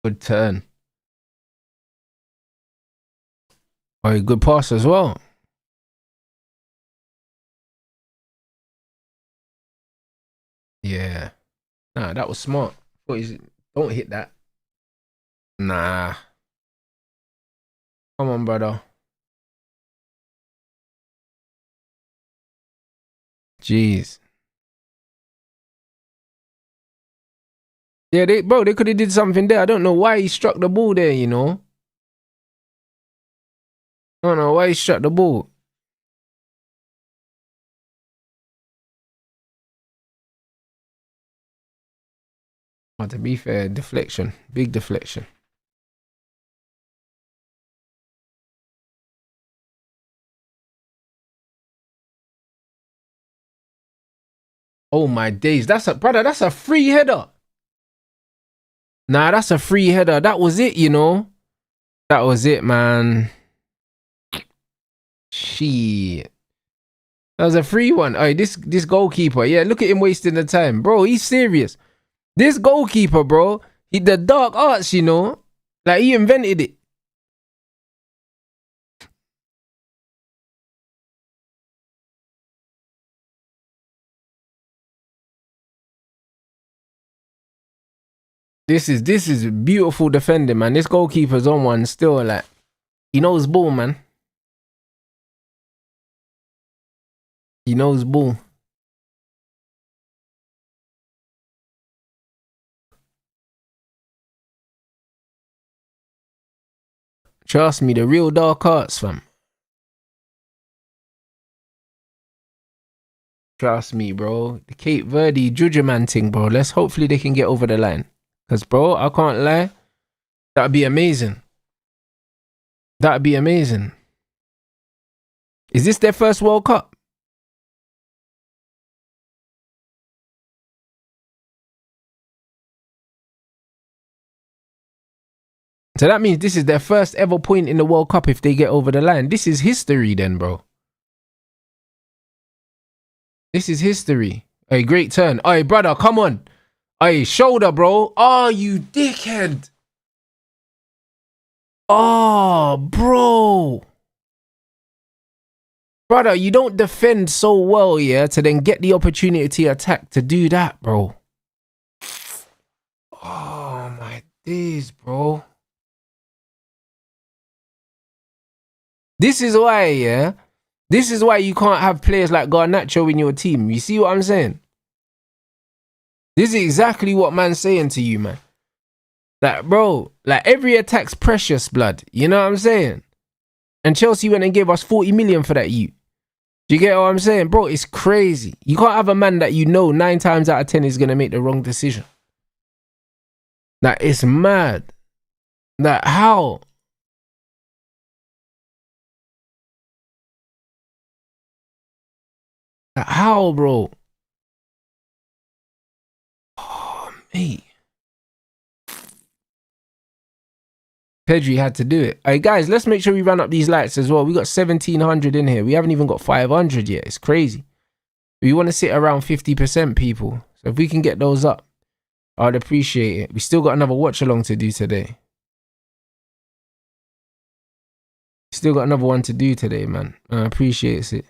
Good turn. Oh, good pass as well. Yeah. Nah, that was smart. Don't hit that. Nah. Come on, brother. Jeez. Yeah, they could have did something there. I don't know why he struck the ball there, you know. I don't know why he struck the ball. But to be fair, deflection. Big deflection. Oh my days. That's a free header. Nah, that's a free header. That was it, you know. That was it, man. Shit. That was a free one. Hey, this goalkeeper. Yeah, look at him wasting the time. Bro, he's serious. This goalkeeper, bro, he the dark arts, you know. Like, he invented it. This is beautiful defending, man. This goalkeeper's on one still, like, he knows ball, man. He knows ball. Trust me, the real dark arts, fam. Trust me, bro. The Cape Verde Jujuman thing, bro. Hopefully they can get over the line. Because, bro, I can't lie. That'd be amazing. That'd be amazing. Is this their first World Cup? So that means this is their first ever point in the World Cup if they get over the line. This is history then, bro. This is history. Hey, great turn. Hey, brother, come on. Hey, shoulder, bro. Oh, you dickhead. Oh, bro. Brother, you don't defend so well, yeah, to then get the opportunity to attack to do that, bro. Oh, my days, bro. This is why, yeah. This is why you can't have players like Garnacho in your team. You see what I'm saying? This is exactly what man's saying to you, man. Like, bro, like every attack's precious, blood. You know what I'm saying? And Chelsea went and gave us 40 million for that you. Do you get what I'm saying? Bro, it's crazy. You can't have a man that you know 9 times out of 10 is going to make the wrong decision. Like, it's mad. Like, how? Like, how, bro? Oh, mate. Pedri had to do it. Hey, guys, let's make sure we run up these lights as well. We got 1,700 in here. We haven't even got 500 yet. It's crazy. We want to sit around 50%, people. So if we can get those up, I'd appreciate it. We still got another watch along to do today. Still got another one to do today, man. I appreciate it.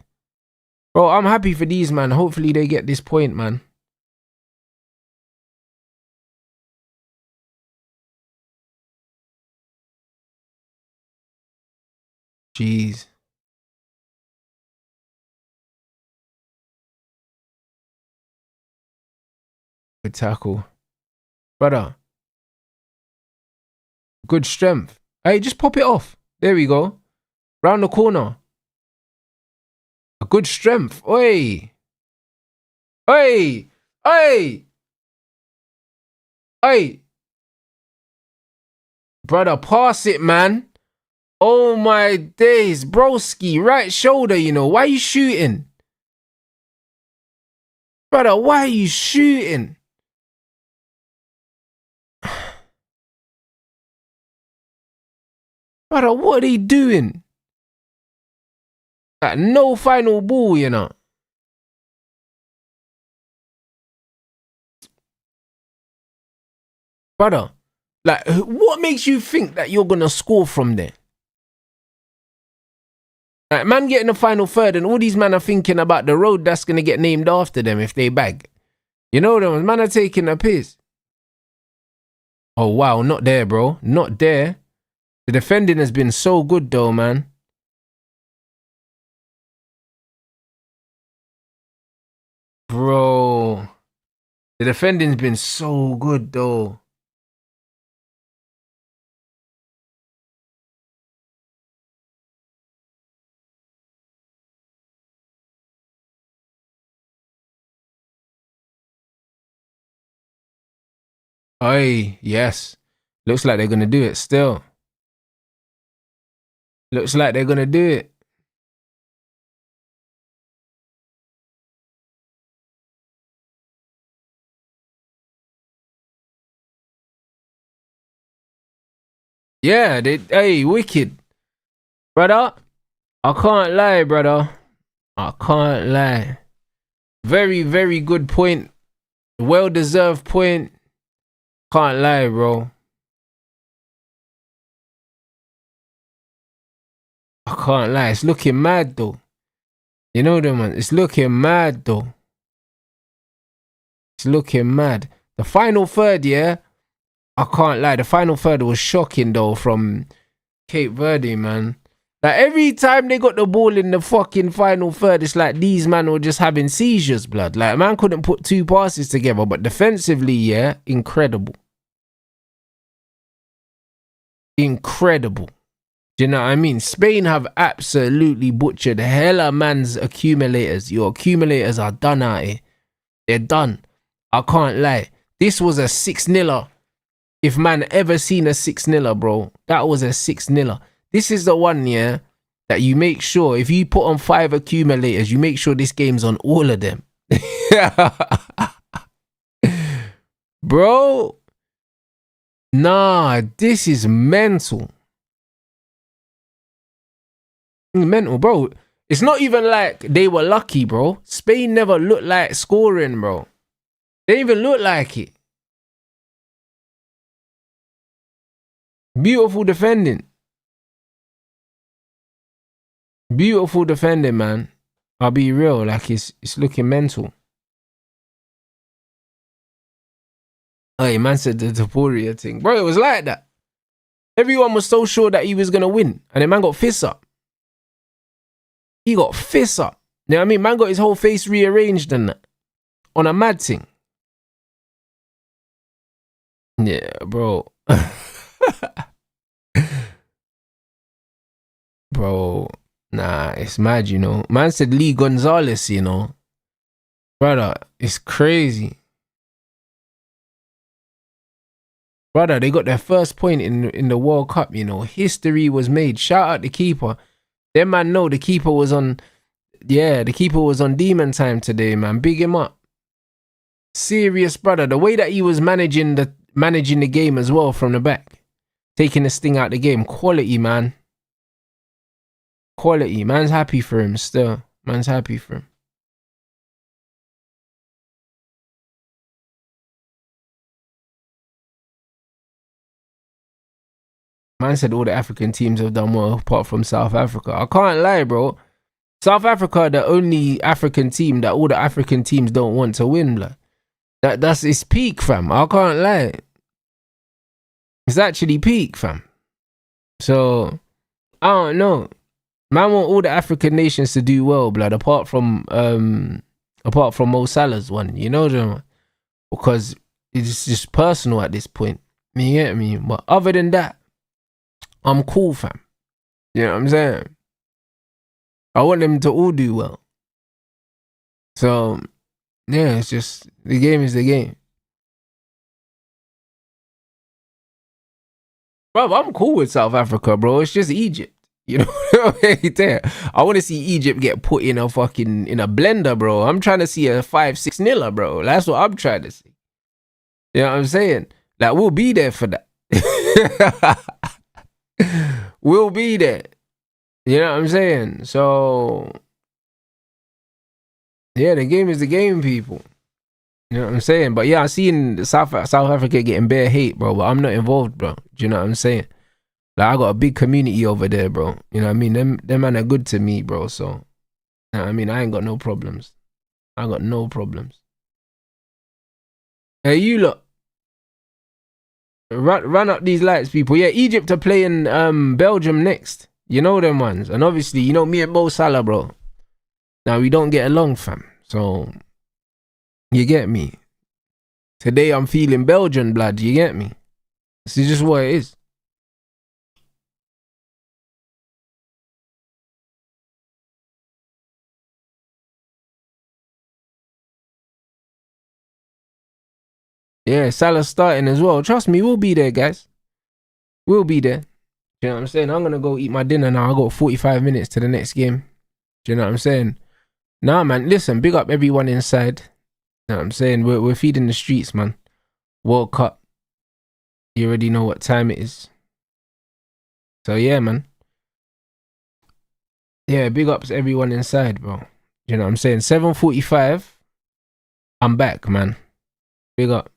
Bro, I'm happy for these, man. Hopefully they get this point, man. Jeez. Good tackle. Brother. Good strength. Hey, just pop it off. There we go. Round the corner. A good strength. Oi. Oi. Oi. Oi. Brother, pass it, man. Oh my days. Broski, right shoulder, you know. Why are you shooting? Brother, why are you shooting? Brother, what are they doing? Like, no final ball, you know. Brother, like, what makes you think that you're going to score from there? Like, man getting the final third and all these men are thinking about the road that's going to get named after them if they bag. You know them, man are taking a piss. Oh, wow, not there, bro. Not there. The defending has been so good, though, man. Bro. The defending's been so good, though. Hey, yes. Looks like they're going to do it still. Looks like they're going to do it. Yeah, hey, wicked. Brother, I can't lie, brother. I can't lie. Very, very good point. Well-deserved point. Can't lie, bro. I can't lie. It's looking mad, though. You know that, man. It's looking mad, though. It's looking mad. The final third, yeah. I can't lie. The final third was shocking, though, from Cape Verde, man. Like, every time they got the ball in the fucking final third, it's like these man were just having seizures, blood. Like, man couldn't put 2 passes together. But defensively, yeah, incredible. Incredible. Do you know what I mean? Spain have absolutely butchered hella man's accumulators. Your accumulators are done out here. They're done. I can't lie. This was a 6-0. If man ever seen a 6-0, bro, that was a 6-0. This is the one, yeah, that you make sure, if you put on 5 accumulators, you make sure this game's on all of them. Bro, nah, this is mental. Mental, bro. It's not even like they were lucky, bro. Spain never looked like scoring, bro. They didn't even look like it. Beautiful defending. Beautiful defending, man. I'll be real. Like, it's looking mental. Hey, man said the Tapuria thing. Bro, it was like that. Everyone was so sure that he was going to win. And then man got fists up. He got fists up. You know what I mean? Man got his whole face rearranged and that. On a mad thing. Yeah, bro. Bro. Nah, it's mad, you know. Man said Lee Gonzalez, you know. Brother, it's crazy. Brother, they got their first point in the World Cup, you know. History was made. Shout out the keeper. Them man know the keeper was on... Yeah, the keeper was on demon time today, man. Big him up. Serious, brother. The way that he was managing the game as well from the back. Taking the sting out the game. Quality, man. Quality. Man's happy for him still. Man's happy for him. Man said all the African teams have done well apart from South Africa. I can't lie, bro. South Africa are the only African team that all the African teams don't want to win, blood. That's its peak, fam. I can't lie. It's actually peak, fam. So, I don't know. Man want all the African nations to do well, blood, apart from Mo Salah's one, you know, John? Because it's just personal at this point. You get me? But other than that, I'm cool, fam. You know what I'm saying? I want them to all do well. So, yeah, it's just, the game is the game. Bro, I'm cool with South Africa, bro. It's just Egypt. You know what I mean? I want to see Egypt get put in a blender, bro. I'm trying to see a 5-6-0, bro. That's what I'm trying to see. You know what I'm saying? Like, we'll be there for that. We'll be there. You know what I'm saying? So, yeah, the game is the game, people. You know what I'm saying? But yeah, I'm seeing South Africa getting bare hate, bro. But I'm not involved, bro. Do you know what I'm saying? Like, I got a big community over there, bro. You know what I mean? Them man are good to me, bro. So, you know what I mean? I ain't got no problems. I got no problems. Hey, you look. Run up these lights, people. Yeah, Egypt are playing Belgium next. You know them ones. And obviously, you know me and Mo Salah, bro. Now, we don't get along, fam. So, you get me? Today, I'm feeling Belgian blood. You get me? This is just what it is. Yeah, Salah's starting as well. Trust me, we'll be there, guys. We'll be there. You know what I'm saying? I'm going to go eat my dinner now. I got 45 minutes to the next game. Do you know what I'm saying? Nah, man, listen, big up everyone inside. You know what I'm saying? We're feeding the streets, man. World Cup. You already know what time it is. So, yeah, man. Yeah, big ups everyone inside, bro. You know what I'm saying? 7:45. I'm back, man. Big up.